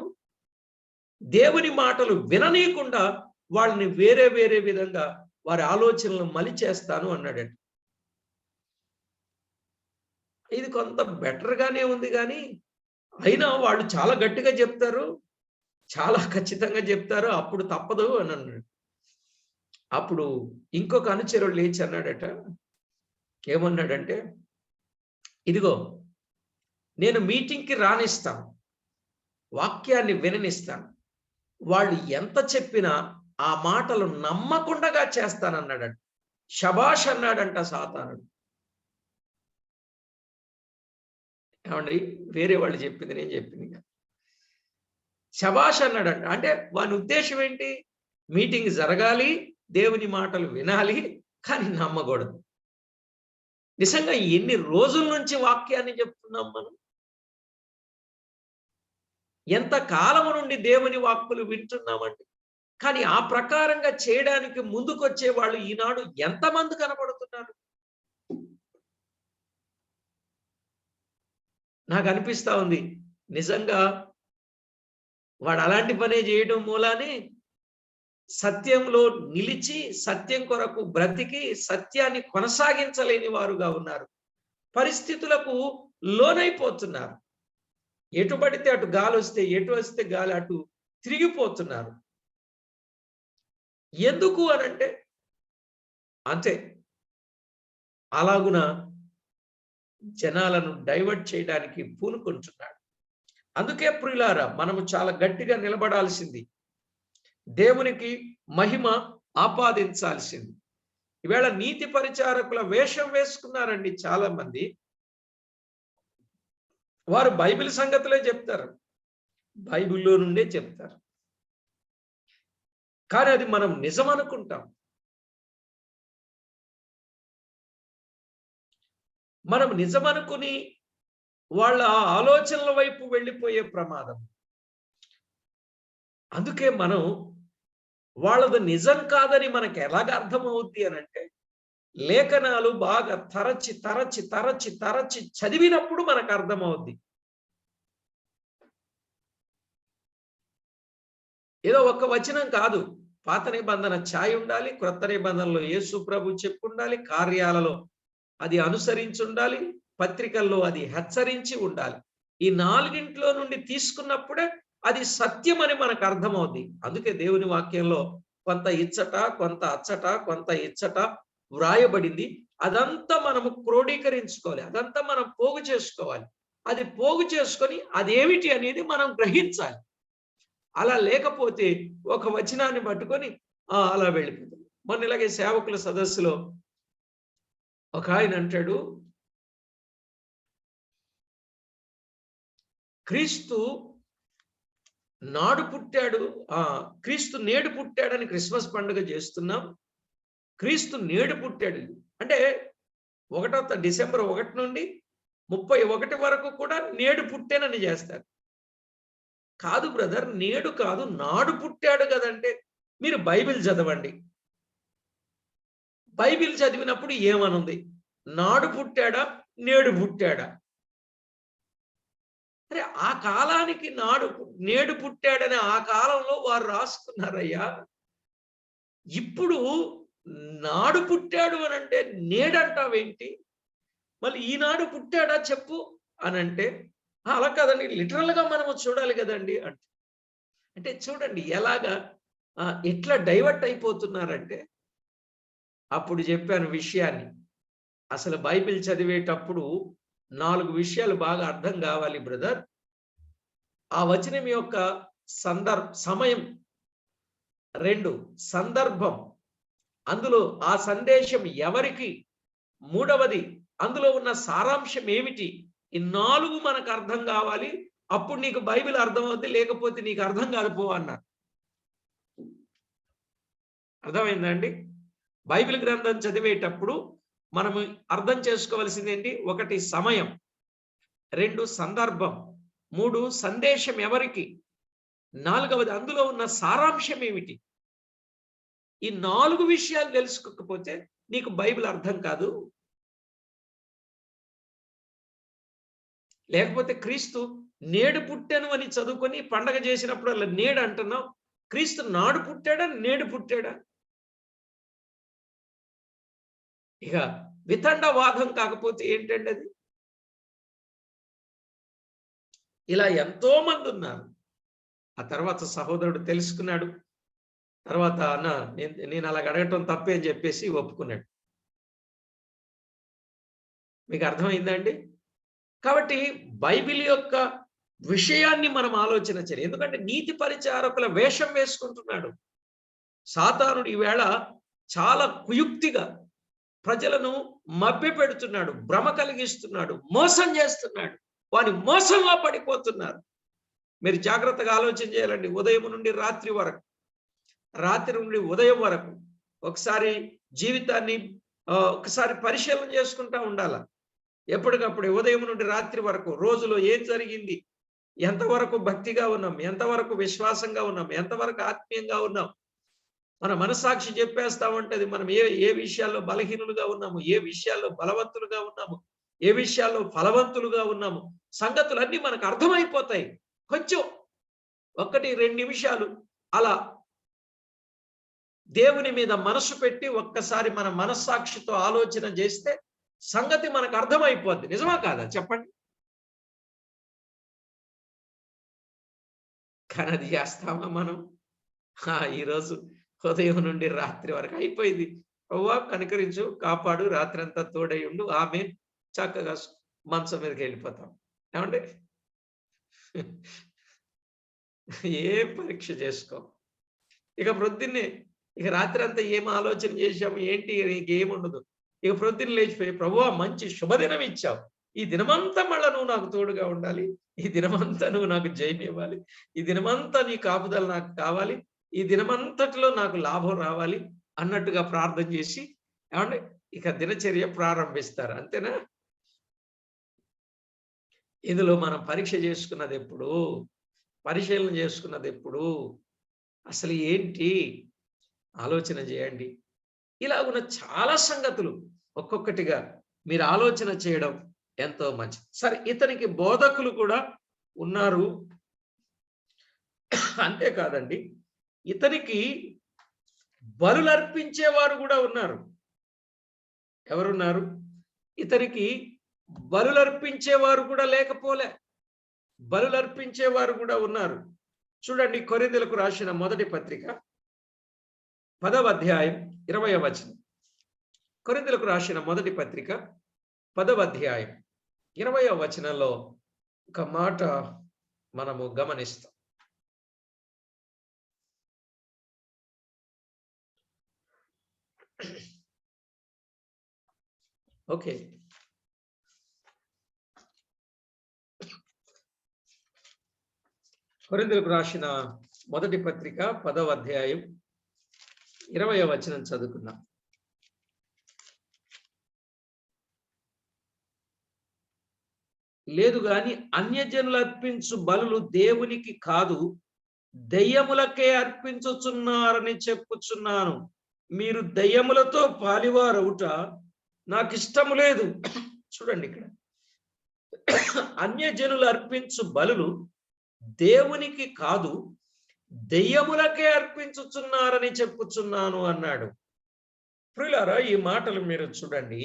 దేవుని మాటలు విననీయకుండా వాళ్ళని వేరే వేరే విధంగా వారి ఆలోచనలు మలిచేస్తాను అన్నాడండి. ఇది కొంత బెటర్గానే ఉంది, కానీ అయినా వాళ్ళు చాలా గట్టిగా చెప్తారు, చాలా ఖచ్చితంగా చెప్తారు, అప్పుడు తప్పదు అని అన్నాడు. అప్పుడు ఇంకొక అనుచరుడు లేచి అన్నాడట, ఏమన్నాడంటే, ఇదిగో నేను మీటింగ్కి రానిస్తాను, వాక్యాన్ని విననిస్తాను, వాళ్ళు ఎంత చెప్పినా ఆ మాటలు నమ్మకుండగా చేస్తానన్నాడట. శబాష్ అన్నాడంట సాతానుడు. ఏమండి, వేరే వాళ్ళు చెప్పింది నేను చెప్పింది కాదు, శబాష్ అన్నాడంట. అంటే వాని ఉద్దేశం ఏంటి? మీటింగ్ జరగాలి, దేవుని మాటలు వినాలి, కానీ నమ్మకూడదు. నిజంగా ఎన్ని రోజుల నుంచి వాక్యాన్ని చెప్తున్నాం మనం? ఎంత కాలము నుండి దేవుని వాక్కులు వింటున్నామండి? కానీ ఆ ప్రకారంగా చేయడానికి ముందుకొచ్చే వాళ్ళు ఈనాడు ఎంతమంది కనబడుతున్నారు? నాకు అనిపిస్తా ఉంది, నిజంగా వాడు అలాంటి పనే చేయడం మూలానే సత్యంలో నిలిచి సత్యం కొరకు బ్రతికి సత్యాన్ని కొనసాగించలేని వారుగా ఉన్నారు. పరిస్థితులకు లోనైపోతున్నారు. ఎటు పడితే అటు గాలి వస్తే, ఎటు వస్తే గాలి అటు తిరిగిపోతున్నారు. ఎందుకు అనంటే అంతే, అలాగున జనాలను డైవర్ట్ చేయడానికి పూనుకుంటున్నాడు. అందుకే ప్రియులారా, మనము చాలా గట్టిగా నిలబడాల్సింది, దేవునికి మహిమ ఆపాదించాల్సింది. ఈవేళ నీతి పరిచారకుల వేషం వేసుకున్నారండి చాలా మంది. వారు బైబిల్ సంగతులే చెప్తారు, బైబిల్లో నుండే చెప్తారు, కానీ అది మనం నిజం అనుకుంటాం. మనం నిజమనుకుని వాళ్ళ ఆలోచనల వైపు వెళ్ళిపోయే ప్రమాదం. అందుకే మనం వాళ్ళది నిజం కాదని మనకు ఎలాగ అర్థమవుద్ది అనంటే, లేఖనాలు బాగా తరచి తరచి తరచి తరచి చదివినప్పుడు మనకు అర్థమవుద్ది. ఏదో ఒక్క వచనం కాదు. పాత నిబంధన ఛాయ ఉండాలి. క్రొత్త నిబంధనలో యేసు ప్రభు చెప్పుండాలి. కార్యాలలో అది అనుసరించుండాలి. పత్రికల్లో అది హెచ్చరించి ఉండాలి. ఈ నాలుగింట్లో నుండి తీసుకున్నప్పుడే అది సత్యం అని మనకు అర్థమవుద్ది. అందుకే దేవుని వాక్యంలో కొంత ఇచ్చట, కొంత అచ్చట, కొంత ఇచ్చట వ్రాయబడింది. అదంతా మనము క్రోడీకరించుకోవాలి. అదంతా మనం పోగు చేసుకోవాలి. అది పోగు చేసుకొని అదేమిటి అనేది మనం గ్రహించాలి. అలా లేకపోతే ఒక వచనాన్ని పట్టుకొని అలా వెళ్ళిపోతాం. మొన్న ఇలాగే సేవకుల సదస్సులో ఒక ఆయన అంటాడు, క్రీస్తు నాడు పుట్టాడు, క్రీస్తు నేడు పుట్టాడని క్రిస్మస్ పండుగ చేస్తున్నాం. క్రీస్తు నేడు పుట్టాడు అంటే డిసెంబర్ 1 నుండి 31 వరకు కూడా నేడు పుట్టానని చేస్తారు. కాదు బ్రదర్, నేడు కాదు, నాడు పుట్టాడు కదంటే మీరు బైబిల్ చదవండి. బైబిల్ చదివినప్పుడు ఏమనుంది? నాడు పుట్టాడా, నేడు పుట్టాడా? అరే ఆ కాలానికి నేడు పుట్టాడని ఆ కాలంలో వారు రాసుకున్నారయ్యా. ఇప్పుడు నాడు పుట్టాడు అని అంటే నేడంటావేంటి? మళ్ళీ ఈనాడు పుట్టాడా చెప్పు అని అంటే అలా కదండి, లిటరల్ గా మనము చూడాలి కదండి అంటే చూడండి ఎలాగా ఎట్లా డైవర్ట్ అయిపోతున్నారంటే. అప్పుడు చెప్పాను విషయాన్ని, అసలు బైబిల్ చదివేటప్పుడు 4 విషయాలు బాగా అర్థం కావాలి బ్రదర్. ఆ వచనం యొక్క సమయం, 2 సందర్భం, అందులో ఆ సందేశం ఎవరికి, 3వది అందులో ఉన్న సారాంశం ఏమిటి, ఈ 4 మనకు అర్థం కావాలి. అప్పుడు నీకు బైబిల్ అర్థమవుతుంది, లేకపోతే నీకు అర్థం కాదు అన్నారు. అర్థమైందండి? బైబిల్ గ్రంథం చదివేటప్పుడు మనము అర్థం చేసుకోవాల్సింది ఏంటి? 1 సమయం, 2 సందర్భం, 3 సందేశం ఎవరికి, 4వది అందులో ఉన్న సారాంశం ఏమిటి. ఈ 4 విషయాలు తెలుసుకోకపోతే నీకు బైబిల్ అర్థం కాదు. లేకపోతే క్రీస్తు నేడు పుట్టాను అని చదువుకొని పండగ చేసినప్పుడు అలా నేడు అంటున్నావు. క్రీస్తు నాడు పుట్టాడా, నేడు పుట్టాడా? ఇక వితండవాదం కాకపోతే ఏంటండి అది? ఇలా ఎంతో మంది ఉన్నారు. ఆ తర్వాత సహోదరుడు తెలుసుకున్నాడు. తర్వాత నేను అలాగ అడగటం తప్పే అని చెప్పేసి ఒప్పుకున్నాడు. మీకు అర్థమైందండి? కాబట్టి బైబిల్ యొక్క విషయాన్ని మనం ఆలోచన చేయాలి. ఎందుకంటే నీతి పరిచారకుల వేషం వేసుకుంటున్నాడు సాతానుడు. ఈవేళ చాలా కుయుక్తిగా ప్రజలను మభ్యపెడుతున్నాడు, భ్రమ కలిగిస్తున్నాడు, మోసం చేస్తున్నాడు. వాని మోసంలో పడిపోతున్నారు. మీరు జాగ్రత్తగా ఆలోచన చేయాలండి. ఉదయం నుండి రాత్రి వరకు, రాత్రి నుండి ఉదయం వరకు ఒకసారి జీవితాన్ని ఒకసారి పరిశీలన చేసుకుంటా ఉండాల. ఎప్పటికప్పుడు ఉదయం నుండి రాత్రి వరకు రోజులో ఏం జరిగింది, ఎంతవరకు భక్తిగా ఉన్నాం, ఎంతవరకు విశ్వాసంగా ఉన్నాం, ఎంతవరకు ఆత్మీయంగా ఉన్నాం. మన మనస్సాక్షి చెప్పేస్తా ఉంటది మనం ఏ విషయాల్లో బలహీనులుగా ఉన్నాము, ఏ విషయాల్లో బలవంతులుగా ఉన్నాము, ఏ విషయాల్లో ఫలవంతులుగా ఉన్నాము. సంగతులన్నీ మనకు అర్థమైపోతాయి. కొంచెం 1-2 నిమిషాలు అలా దేవుని మీద మనసు పెట్టి ఒక్కసారి మన మనస్సాక్షితో ఆలోచన చేస్తే సంగతి మనకు అర్థమైపోద్ది. నిజమా కాదా చెప్పండి? కానీ అది చేస్తామా మనం? ఈరోజు ఉదయం నుండి రాత్రి వరకు అయిపోయింది. ప్రభువా కనికరించు, కాపాడు, రాత్రి అంతా తోడై ఉండు, ఆమె చక్కగా మంచం మీదకి వెళ్ళిపోతాం. ఏమండి? ఏం పరీక్ష చేసుకో. ఇక ప్రొద్దున్నే ఇక రాత్రి అంతా ఏం ఆలోచన చేశాము ఏంటి, నీకేముండదు. ఇక ప్రొద్దున్న లేచిపోయి ప్రభువా మంచి శుభదినం ఇచ్చావు, ఈ దినమంతా మళ్ళా నువ్వు నాకు తోడుగా ఉండాలి, ఈ దినమంతా నువ్వు నాకు జయం ఇవ్వాలి, ఈ దినమంతా నీ కాపుదల నాకు కావాలి, ఈ దినమంతటిలో నాకు లాభం రావాలి అన్నట్టుగా ప్రార్థన చేసి ఏమంటే ఇక దినచర్య ప్రారంభిస్తారు. అంతేనా? ఇందులో మనం పరీక్ష చేసుకున్నది ఎప్పుడు, పరిశీలన చేసుకున్నది ఎప్పుడు, అసలు ఏంటి ఆలోచన చేయండి. ఇలాగున్న చాలా సంగతులు ఒక్కొక్కటిగా మీరు ఆలోచన చేయడం ఎంతో మంచిది. సరే, ఇతనికి బోధకులు కూడా ఉన్నారు. అంతేకాదండి, ఇతనికి బలులర్పించేవారు కూడా ఉన్నారు. ఎవరున్నారు? ఇతనికి బలులర్పించేవారు కూడా లేకపోలే, బలులర్పించేవారు కూడా ఉన్నారు. చూడండి, కొరింథీయులకు రాసిన మొదటి పత్రిక 10వ అధ్యాయం 20వ వచనం. కొరింథీయులకు రాసిన మొదటి పత్రిక 10వ అధ్యాయం 20వ వచనంలో ఒక మాట మనము గమనిస్తాం. ఓకే, కొరింథీయులకు రాసిన మొదటి పత్రిక 10వ అధ్యాయం 20వ వచనం చదువుకుందాం. లేదు గాని అన్యజనులు అర్పించు బలులు దేవునికి కాదు, దెయ్యములకే అర్పించుచున్నారని చెప్పుచున్నాను. మీరు దెయ్యములతో పాలివారవుట నాకు ఇష్టము లేదు. చూడండి, ఇక్కడ అన్యజనులు అర్పించు బలులు దేవునికి కాదు, దెయ్యములకే అర్పించుచున్నారని చెప్పుచున్నాను అన్నాడు. ప్రియులారా, ఈ మాటలు మీరు చూడండి.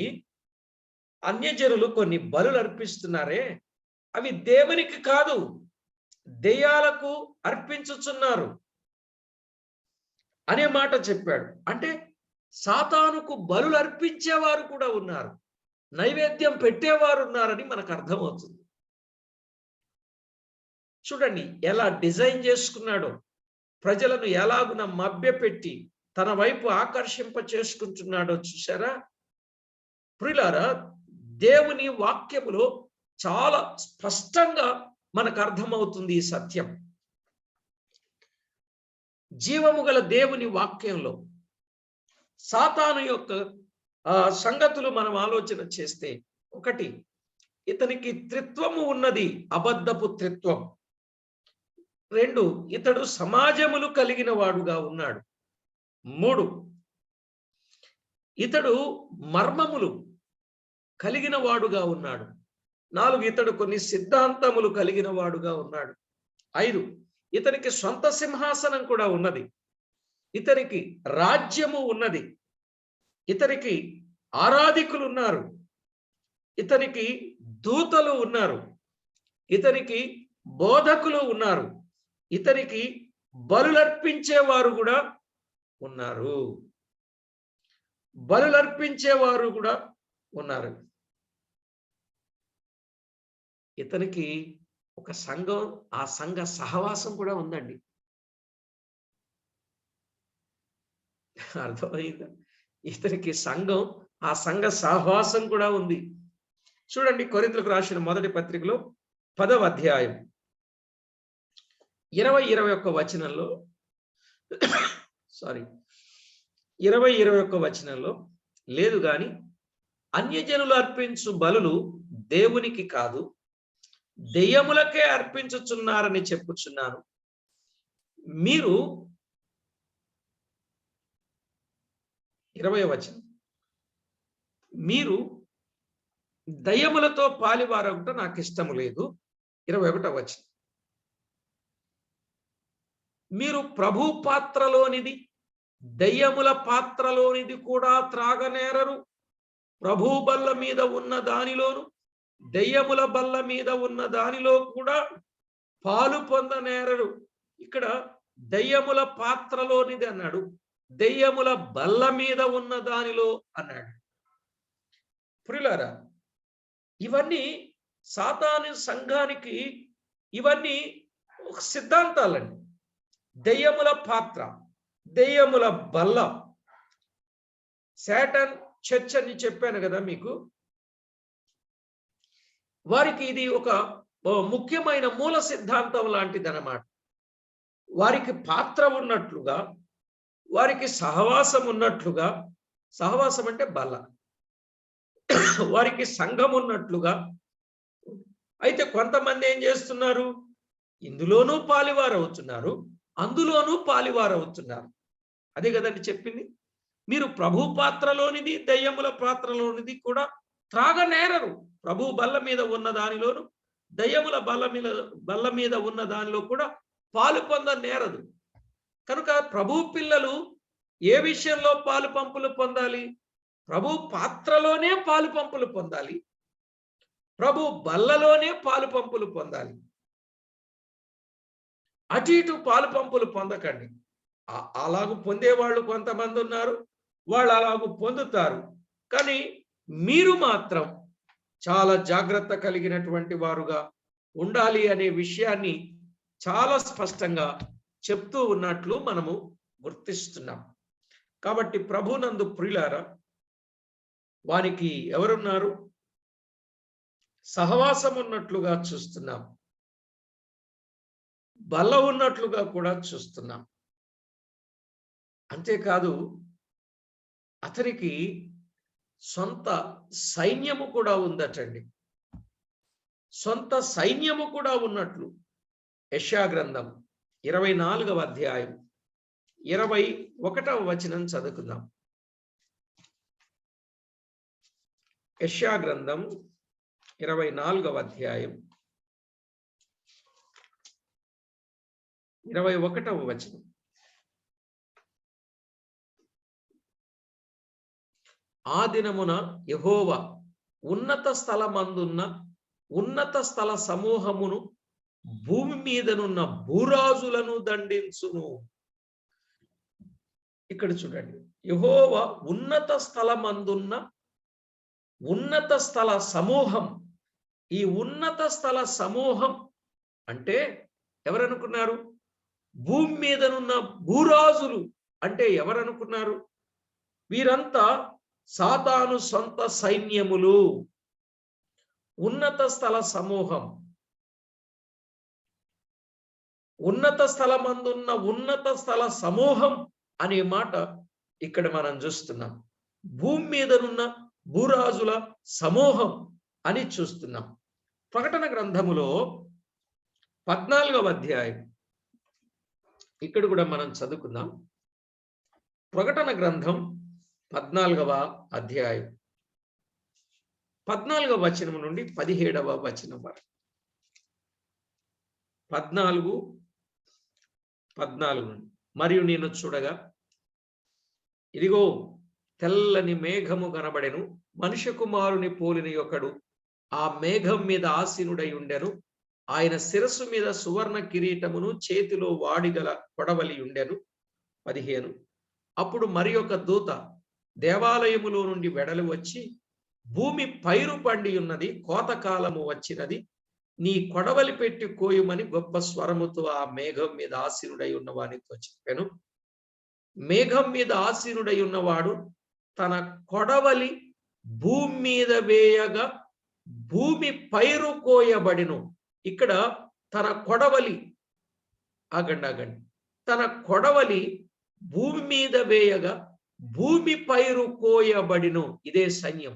అన్యజనులు కొన్ని బలులు అర్పిస్తున్నారే, అవి దేవునికి కాదు, దెయ్యాలకు అర్పించుచున్నారు అనే మాట చెప్పాడు. అంటే సాతానుకు బలులు అర్పించేవారు కూడా ఉన్నారు, నైవేద్యం పెట్టేవారు ఉన్నారని మనకు అర్థమవుతుంది. చూడండి ఎలా డిజైన్ చేసుకున్నాడో, ప్రజలను ఎలాగున మభ్యపెట్టి తన వైపు ఆకర్షింప చేసుకుంటున్నాడో చూసారా? ప్రియులారా, దేవుని వాక్యములో చాలా స్పష్టంగా మనకు అర్థమవుతుంది ఈ సత్యం. జీవము గల దేవుని వాక్యంలో సాతాను యొక్క సంగతులు మనం ఆలోచన చేస్తే, ఒకటి, ఇతనికి త్రిత్వము ఉన్నది, అబద్ధపు త్రిత్వం. 2, ఇతడు సమాజములు కలిగిన వాడుగా ఉన్నాడు. 3, ఇతడు మర్మములు కలిగిన వాడుగా ఉన్నాడు. 4, ఇతడు కొన్ని సిద్ధాంతములు కలిగిన వాడుగా ఉన్నాడు. 5, ఇతనికి సొంత సింహాసనం కూడా ఉన్నది, ఇతనికి రాజ్యము ఉన్నది, ఇతనికి ఆరాధికులు ఉన్నారు, ఇతనికి దూతలు ఉన్నారు, ఇతనికి బోధకులు ఉన్నారు, ఇతనికి బలులర్పించేవారు కూడా ఉన్నారు, బలులర్పించేవారు కూడా ఉన్నారు. ఇతనికి ఒక సంఘం, ఆ సంఘ సహవాసం కూడా ఉందండి. అర్థమైందా? ఇతనికి సంఘం, ఆ సంఘ సహవాసం కూడా ఉంది. చూడండి, కొరింథీయులకు రాసిన మొదటి పత్రికలో 10వ అధ్యాయం 20-21 వచనంలో 20-21 వచనంలో, లేదు గాని అన్యజనులు అర్పించు బలులు దేవునికి కాదు, దెయ్యములకే అర్పించుచున్నారని చెప్పుచున్నాను. మీరు 20వ వచనం, మీరు దయ్యములతో పాలివారవుట నాకు ఇష్టము లేదు. 21వ వచనం, మీరు ప్రభు పాత్రలోనిది దయ్యముల పాత్రలోనిది కూడా త్రాగనేరరు. ప్రభు బల్ల మీద ఉన్న దానిలోను దయ్యముల బల్ల మీద ఉన్న దానిలో కూడా పాలు పొందనేరరు. ఇక్కడ దయ్యముల పాత్రలోనిది అన్నాడు, దయ్యముల బల్ల మీద ఉన్న దానిలో అన్నాడు. ప్రియులారా, ఇవన్నీ సాతాను సంఘానికి ఇవన్నీ ఒక సిద్ధాంతాలండి. దెయ్యముల పాత్ర, దెయ్యముల బల్ల, శాటన్ చర్చ్ అని చెప్పాను కదా మీకు. వారికి ఇది ఒక ముఖ్యమైన మూల సిద్ధాంతం లాంటిది అన్నమాట. వారికి పాత్ర ఉన్నట్లుగా, వారికి సహవాసం ఉన్నట్లుగా, సహవాసం అంటే బల్ల, వారికి సంఘం ఉన్నట్లుగా. అయితే కొంతమంది ఏం చేస్తున్నారు? ఇందులోనూ పాలివారు అవుతున్నారు, అందులోనూ పాలివారు అవుతున్నారు. అదే కదండి చెప్పింది. మీరు ప్రభు పాత్రలోనిది దయ్యముల పాత్రలోనిది కూడా త్రాగనేరరు. ప్రభు బల్ల మీద ఉన్న దానిలోను దయ్యముల బల్ల మీద ఉన్న దానిలో కూడా పాలు పొందనేరదు. కనుక ప్రభు పిల్లలు ఏ విషయంలో పాలు పంపులు పొందాలి? ప్రభు పాత్రలోనే పాలు పంపులు పొందాలి. ప్రభు బల్లలోనే పాలు పంపులు పొందాలి. అటు ఇటు పాలు పంపులు పొందకండి. అలాగూ పొందేవాళ్ళు కొంతమంది ఉన్నారు, వాళ్ళు అలాగూ పొందుతారు. కానీ మీరు మాత్రం చాలా జాగ్రత్త కలిగినటువంటి వారుగా ఉండాలి అనే విషయాన్ని చాలా స్పష్టంగా చెప్తూ ఉన్నట్లు మనము గుర్తిస్తున్నాం. కాబట్టి ప్రభునందు ప్రియులారా, వానికి ఎవరున్నారు? సహవాసం ఉన్నట్లుగా చూస్తున్నాం, బల్ల ఉన్నట్లుగా కూడా చూస్తున్నాం. అంతేకాదు అతనికి సొంత సైన్యము కూడా ఉందటండి. సొంత సైన్యము కూడా ఉన్నట్లు యెషయా గ్రంథం 24వ అధ్యాయం 21వ వచనం చదువుకుందాం. యెషయా గ్రంథం 24వ అధ్యాయం 21వ వచనం. ఆ దినమున యెహోవా ఉన్నత స్థలమందున్న ఉన్నత స్థల సమూహమును భూమి మీదనున్న భూరాజులను దండించును. ఇక్కడ చూడండి, యెహోవా ఉన్నత స్థలమందున్న ఉన్నత స్థల సమూహం. ఈ ఉన్నత స్థల సమూహం అంటే ఎవరనుకున్నారు? భూమి మీదనున్న భూరాజులు అంటే ఎవరనుకున్నారు? వీరంతా సాతాను సొంత సైన్యములు. ఉన్నత స్థల సమూహం, ఉన్నత స్థలమందున్న ఉన్నత స్థల సమూహం అనే మాట ఇక్కడ మనం చూస్తున్నాం. భూమి మీదనున్న భూరాజుల సమూహం అని చూస్తున్నాం. ప్రకటన గ్రంథములో 14వ అధ్యాయం, ఇక్కడ కూడా మనం చదువుకుందాం. ప్రకటన గ్రంథం 14వ అధ్యాయం 14వ వచనం నుండి 17వ వచనం వరకు. 14 నుండి. మరియు నేను చూడగా ఇదిగో తెల్లని మేఘము కనబడెను, మనుష్య కుమారుని పోలిన ఒకడు ఆ మేఘం మీద ఆసీనుడై ఉండెను. ఆయన శిరస్సు మీద సువర్ణ కిరీటమును, చేతిలో వాడిగల కొడవలి ఉండెను. 15. అప్పుడు మరి ఒక దూత దేవాలయములో నుండి వెడలు వచ్చి, భూమి పైరు పండి ఉన్నది, కోతకాలము వచ్చినది, నీ కొడవలి పెట్టి కోయుమని గొప్ప స్వరముతో ఆ మేఘం మీద ఆసీనుడై ఉన్నవానితో చెప్పాను. మేఘం మీద ఆసీనుడై ఉన్నవాడు తన కొడవలి భూమి మీద వేయగా భూమి పైరు కోయబడిను. ఇక్కడ తన కొడవలి, ఆగండి, తన కొడవలి భూమి మీద వేయగా భూమి పైరు కోయబడిను. ఇదే సైన్యం.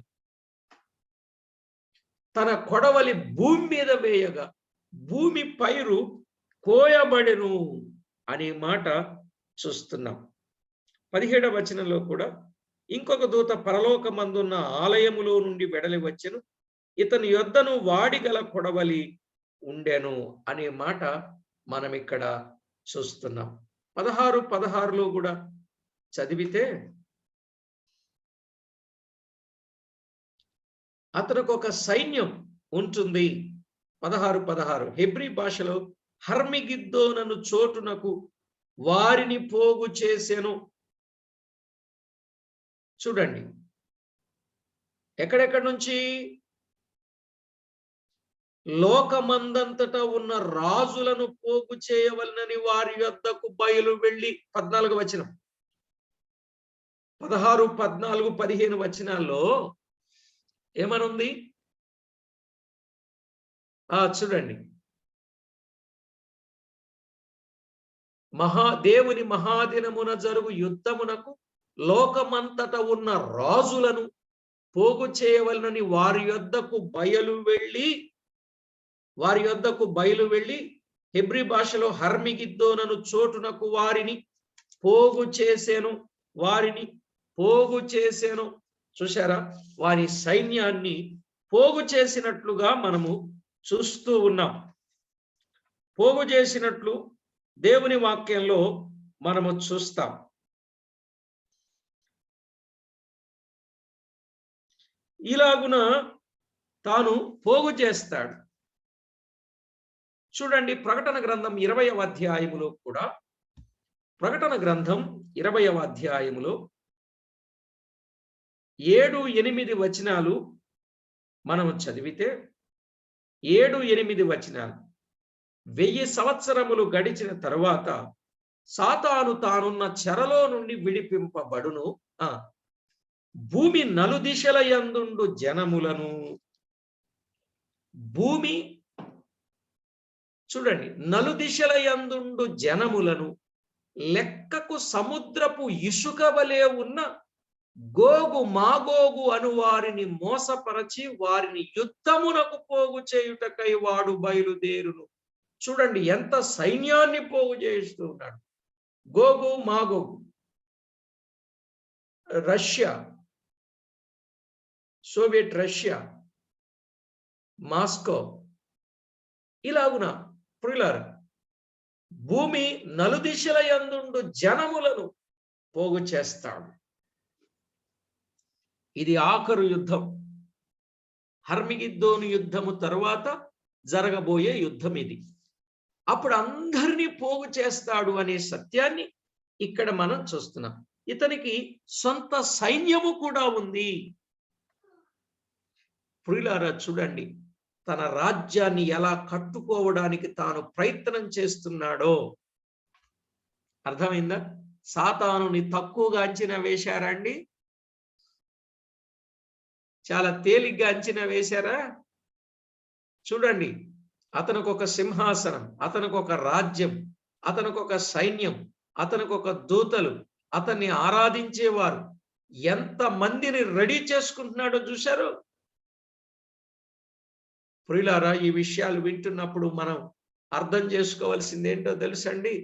తన కొడవలి భూమి మీద వేయగా భూమి పైరు కోయబడెను అనే మాట చూస్తున్నాం. 17వ వచనంలో కూడా ఇంకొక దూత పరలోకమందున్న ఆలయములో నుండి వెడలి వచ్చెను, ఇతని యొద్దను వాడిగల కొడవలి ఉండెను అనే మాట మనం ఇక్కడ చూస్తున్నాం. 16:16లో కూడా చదివితే అతనికి ఒక సైన్యం ఉంటుంది. 16:16 హెబ్రీ భాషలో హర్మిగిద్దోనను చోటునకు వారిని పోగు చేసెను. చూడండి, ఎక్కడెక్కడి నుంచి? లోకమందంతటా ఉన్న రాజులను పోగు చేయవలనని వారి యొద్దకు బయలు వెళ్ళి. 14వ వచనం, 16, 14, 15 వచనాల్లో ఏమనుంది? చూడండి, దేవుని మహాదినమున జరుగు యుద్ధమునకు లోకమంతట ఉన్న రాజులను పోగు చేయవలనని వారి యొద్దకు బయలు వెళ్ళి హెబ్రీ భాషలో హర్మిగిద్దోనను చోటునకు వారిని పోగు చేసెను, వారిని పోగు చేసెను. చూశారా? వారి సైన్యాన్ని పోగు చేసినట్లుగా మనము చూస్తూ ఉన్నాం. పోగు చేసినట్లు దేవుని వాక్యంలో మనము చూస్తాం. ఇలాగున తాను పోగు చేస్తాడు. చూడండి, ప్రకటన గ్రంథం 20వ అధ్యాయములో కూడా, ప్రకటన గ్రంథం 20వ అధ్యాయములో 7-8 వచనాలు మనము చదివితే, 7-8 వచనాలు, 1000 సంవత్సరములు గడిచిన తరువాత సాతాను తానున్న చెరలో నుండి విడిపింపబడును. భూమి నలుదిశల యందుండు జనములను, భూమి చూడండి, నలుదిశల యందుండు జనములను లెక్కకు సముద్రపు ఇసుక వలె ఉన్న గోగు మాగోగు అను వారిని మోసపరచి వారిని యుద్ధమునకు పోగు చేయుటకై వాడు బయలుదేరును. చూడండి, ఎంత సైన్యాన్ని పోగు చేస్తూ ఉన్నాడు. గోగు Magog, Russia, Soviet Russia, Moscow, ఇలాగున ప్రియులారా భూమి నలుదిశల యందుండు జనములను పోగు చేస్తాడు. ఇది ఆఖరు యుద్ధం. హర్మిగిద్దోను యుద్ధము తరువాత జరగబోయే యుద్ధం ఇది. అప్పుడు అందరినీ పోగు చేస్తాడు అనే సత్యాన్ని ఇక్కడ మనం చూస్తున్నాం. ఇతనికి సొంత సైన్యము కూడా ఉంది. ప్రియులారా చూడండి, తన రాజ్యాన్ని ఎలా కట్టుకోవడానికి తాను ప్రయత్నం చేస్తున్నాడో అర్థమైందా? సాతానుని తక్కువగా అంచనా వేశారా అండి? చాలా తేలిగ్గా అంచనా వేశారా? చూడండి, అతనికి ఒక సింహాసనం, అతనికి ఒక రాజ్యం, అతనికి ఒక సైన్యం, అతనికి ఒక దూతలు, అతన్ని ఆరాధించేవారు, ఎంత మందిని రెడీ చేసుకుంటున్నాడో చూశారు? ప్రియులారా, ఈ విషయాలు వింటున్నప్పుడు మనం అర్థం చేసుకోవాల్సింది ఏంటో తెలుసండి?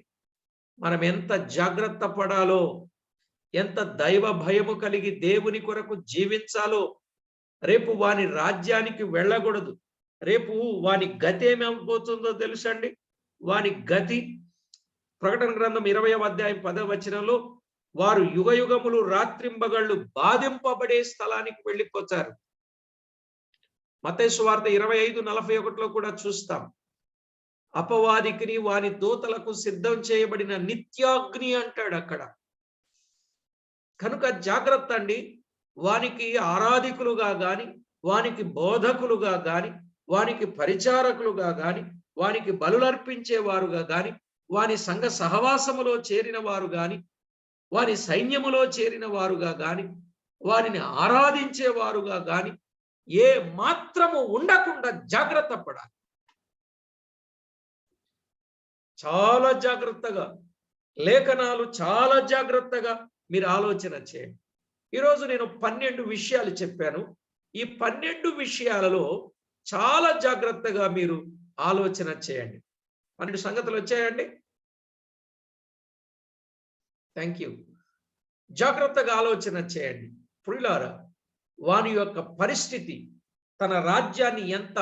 మనం ఎంత జాగ్రత్త పడాలో, ఎంత దైవ భయము కలిగి దేవుని కొరకు జీవించాలో. రేపు వాని రాజ్యానికి వెళ్ళకూడదు. రేపు వాని గతి ఏమైపోతుందో తెలుసండి? వాని గతి ప్రకటన గ్రంథం 20వ అధ్యాయం 10వ వచనంలో, వారు యుగయుగములు రాత్రింబగళ్ళు బాధింపబడే స్థలానికి వెళ్ళిపోతారు. మత్తయి సువార్త 25:41లో కూడా చూస్తాం. అపవాదికిని వాని దూతలకు సిద్ధం చేయబడిన నిత్యాగ్ని అంటాడు అక్కడ. కనుక జాగ్రత్త అండి. వానికి ఆరాధికులుగా గాని, వానికి బోధకులుగా గాని, వానికి పరిచారకులుగా గాని, వానికి బలులర్పించేవారుగా గాని, వాని సంఘ సహవాసములో చేరిన వారు గాని, వాని సైన్యములో చేరిన వారుగా గాని, వారిని ఆరాధించేవారుగా గాని ఏ మాత్రము ఉండకుండా జాగ్రత్త పడాలి. చాలా జాగ్రత్తగా, లేఖనాలు చాలా జాగ్రత్తగా మీరు ఆలోచన చేయండి. ఈరోజు నేను 12 విషయాలు చెప్పాను. ఈ 12 విషయాలలో చాలా జాగ్రత్తగా మీరు ఆలోచన చేయండి. 12 సంగతులు వచ్చాయండి. Thank you. జాగ్రత్తగా ఆలోచన చేయండి. ప్రియులారా, వాని యొక్క పరిస్థితి, తన రాజ్యాన్ని ఎంత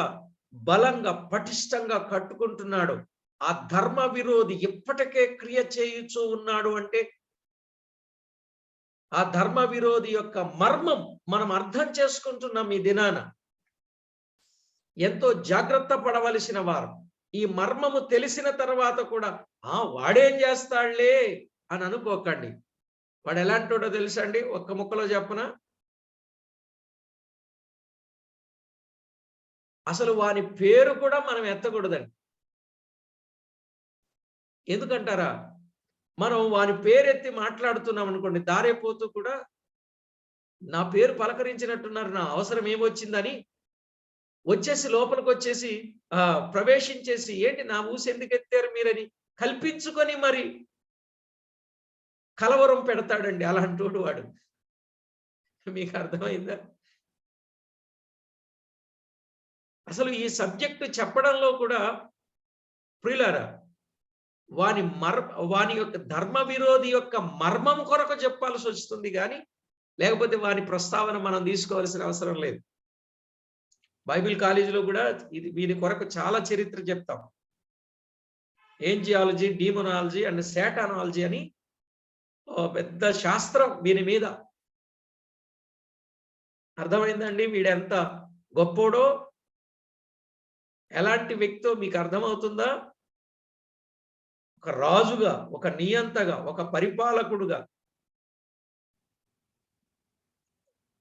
బలంగా పటిష్టంగా కట్టుకుంటున్నాడో, ఆ ధర్మ విరోధి ఇప్పటికే క్రియ చేయుచూ ఉన్నాడు అంటే, ఆ ధర్మ విరోధి యొక్క మర్మం మనం అర్థం చేసుకుంటున్నాం. ఈ దినాన ఎంతో జాగ్రత్త పడవలసిన వారు. ఈ మర్మము తెలిసిన తర్వాత కూడా వాడేం చేస్తాడులే అని అనుకోకండి. వాడు ఎలాంటోడో తెలుసండి? ఒక్క ముక్కలో చెప్పనా? అసలు వాని పేరు కూడా మనం ఎత్తకూడదండి. ఎందుకంటారా? మనం వాని పేరెత్తి మాట్లాడుతున్నాం అనుకోండి, దారైపోతూ కూడా నా పేరు పలకరించినట్టున్నారు, నా అవసరం ఏమొచ్చిందని వచ్చేసి లోపలికి వచ్చేసి ప్రవేశించేసి, ఏంటి నా ఊసి ఎందుకు ఎత్తారు మీరని కల్పించుకొని మరి కలవరం పెడతాడండి అలాంటోడు వాడు. మీకు అర్థమైందా? అసలు ఈ సబ్జెక్టు చెప్పడంలో కూడా ప్రియులారా, వాని యొక్క ధర్మ విరోధి యొక్క మర్మం కొరకు చెప్పాల్సి వస్తుంది కానీ లేకపోతే వాని ప్రస్తావన మనం తీసుకోవాల్సిన అవసరం లేదు. బైబిల్ కాలేజీలో కూడా వీని కొరకు చాలా చరిత్ర చెప్తాం. ఏంజియాలజీ, డీమోనాలజీ అండ్ శాటానాలజీ అని పెద్ద శాస్త్రం వీని మీద. అర్థమైందండి వీడెంత గొప్పోడో, ఎలాంటి వ్యక్తో మీకు అర్థమవుతుందా? ఒక రాజుగా, ఒక నియంతగా, ఒక పరిపాలకుడుగా,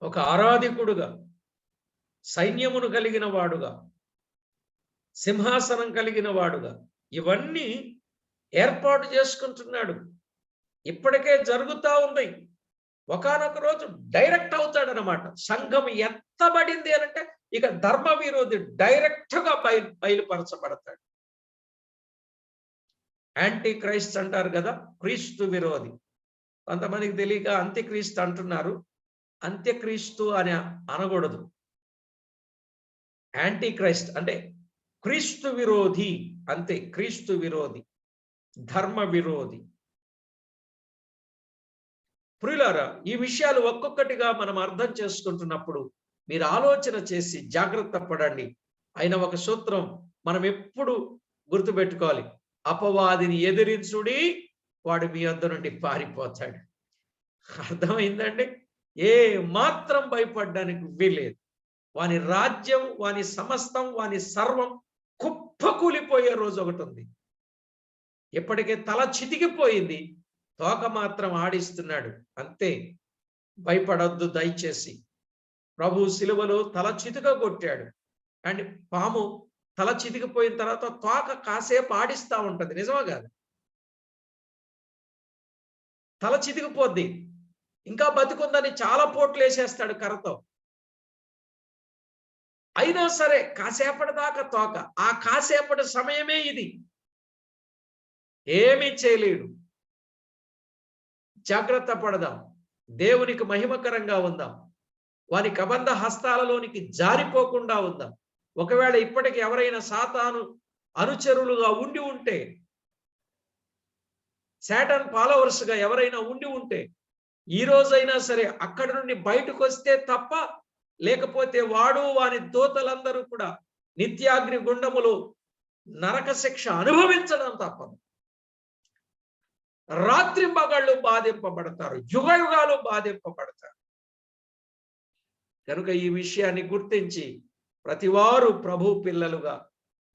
ఒక ఆరాధికుడుగా, సైన్యమును కలిగిన వాడుగా, సింహాసనం కలిగిన వాడుగా ఇవన్నీ ఏర్పాటు చేసుకుంటున్నాడు. ఇప్పటికే జరుగుతూ ఉంది. ఒకానొక రోజు డైరెక్ట్ అవుతాడనమాట. సంఘం ఎత్తబడింది అనంటే ఇక ధర్మ విరోధి డైరెక్ట్ గా బయలుపరచబడతాడు. యాంటీ క్రైస్ట్ అంటారు కదా, క్రీస్తు విరోధి. కొంతమందికి తెలియక అంత్యక్రీస్తు అంటున్నారు. అంత్యక్రీస్తు అని అనకూడదు. యాంటీ క్రైస్ట్ అంటే క్రీస్తు విరోధి, అంతే. క్రీస్తు విరోధి, ధర్మ విరోధి. ప్రియులారా, ఈ విషయాలు ఒక్కొక్కటిగా మనం అర్థం చేసుకుంటున్నప్పుడు మీరు ఆలోచన చేసి జాగ్రత్త పడండి. అయిన ఒక సూత్రం మనం ఎప్పుడు గుర్తుపెట్టుకోవాలి. అపవాదిని ఎదిరించుడి, వాడు మీ వద్ద నుండి పారిపోతాడు. అర్థమైందండి? ఏ మాత్రం భయపడడానికి వీలేదు. వాని రాజ్యం, వాని సమస్తం, వాని సర్వం కుప్పకూలిపోయే రోజు ఒకటి ఉంది. ఇప్పటికే తల చితికిపోయింది, తోక మాత్రం ఆడిస్తున్నాడు. అంతే. భయపడొద్దు దయచేసి. ప్రభు సిలువలో తల చితుక కొట్టాడు. అండ్ పాము తల చితికిపోయిన తర్వాత తోక కాసేపు ఆడిస్తా ఉంటది. నిజమా కాదు? తల చితికిపోద్ది, ఇంకా బతికుందని చాలా పోట్లు వేసేస్తాడు కర్రతో. అయినా సరే కాసేపటి దాకా తోక, ఆ కాసేపటి సమయమే ఇది. ఏమీ చేయలేడు. జాగ్రత్త పడదాం, దేవునికి మహిమకరంగా ఉందాం, వారి కబంధ హస్తాలలోనికి జారిపోకుండా ఉందాం. ఒకవేళ ఇప్పటికి ఎవరైనా సాతాను అనుచరులుగా ఉండి ఉంటే, శాటన్ ఫాలోవర్స్ గా ఎవరైనా ఉండి ఉంటే, ఈ రోజైనా సరే అక్కడి నుండి బయటకు వస్తే తప్ప, లేకపోతే వాడు వాని దూతలందరూ కూడా నిత్యాగ్ని గుండములో నరక శిక్ష అనుభవించడం తప్పదు. రాత్రి మగళ్ళు బాధింపబడతారు, యుగయుగాలు బాధింపబడతారు. కనుక ఈ విషయాన్ని గుర్తించి ప్రతివారు ప్రభు పిల్లలుగా,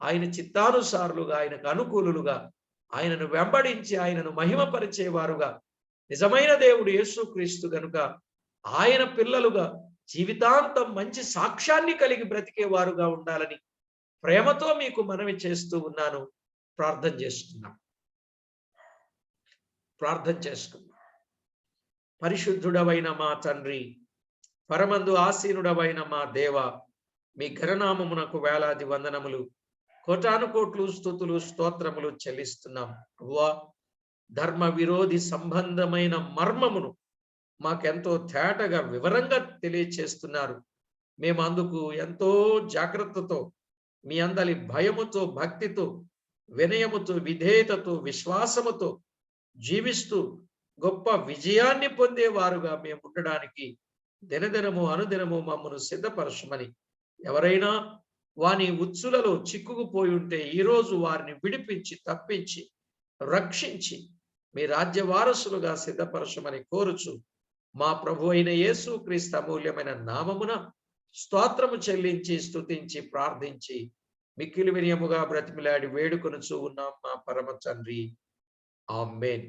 ఆయన చిత్తానుసారులుగా, ఆయనకు అనుకూలులుగా, ఆయనను వెంబడించి ఆయనను మహిమపరిచేవారుగా, నిజమైన దేవుడు యేసుక్రీస్తు గనుక ఆయన పిల్లలుగా జీవితాంతం మంచి సాక్ష్యాన్ని కలిగి బ్రతికేవారుగా ఉండాలని ప్రేమతో మీకు మనవి చేస్తూ ఉన్నాను. ప్రార్థన చేసుకుందాం. పరిశుద్ధుడవైన మా తండ్రి, పరమందు ఆసీనుడవైన మా దేవ, మీ ఘననామమునకు వేలాది వందనములు, కోటాను కోట్లు స్తుతులు స్తోత్రములు చెల్లిస్తున్నాం. ప్రభువా, ధర్మ విరోధి సంబంధమైన మర్మమును మాకెంతో తేటగా వివరంగా తెలియచేస్తున్నారు. మేము అందుకు ఎంతో జాగ్రత్తతో, మీ అందరి భయముతో, భక్తితో, వినయముతో, విధేయతతో, విశ్వాసముతో జీవిస్తూ గొప్ప విజయాన్ని పొందేవారుగా మేము ఉండడానికి దినదినము అనుదినము మమ్మను సిద్ధపరచమని, ఎవరైనా వాని ఉచ్చులలో చిక్కుకుపోయి ఉంటే ఈరోజు వారిని విడిపించి, తప్పించి, రక్షించి మీ రాజ్య వారసులుగా సిద్ధపరచమని కోరుచు, మా ప్రభు అయిన యేసుక్రీస్తు అమూల్యమైన నామమున స్తోత్రము చెల్లించి, స్తుతించి, ప్రార్థించి, మిక్కిలి వినయముగా బ్రతిమిలాడి వేడుకొనుచూ ఉన్నాం మా పరమ తండ్రి. ఆమేన్.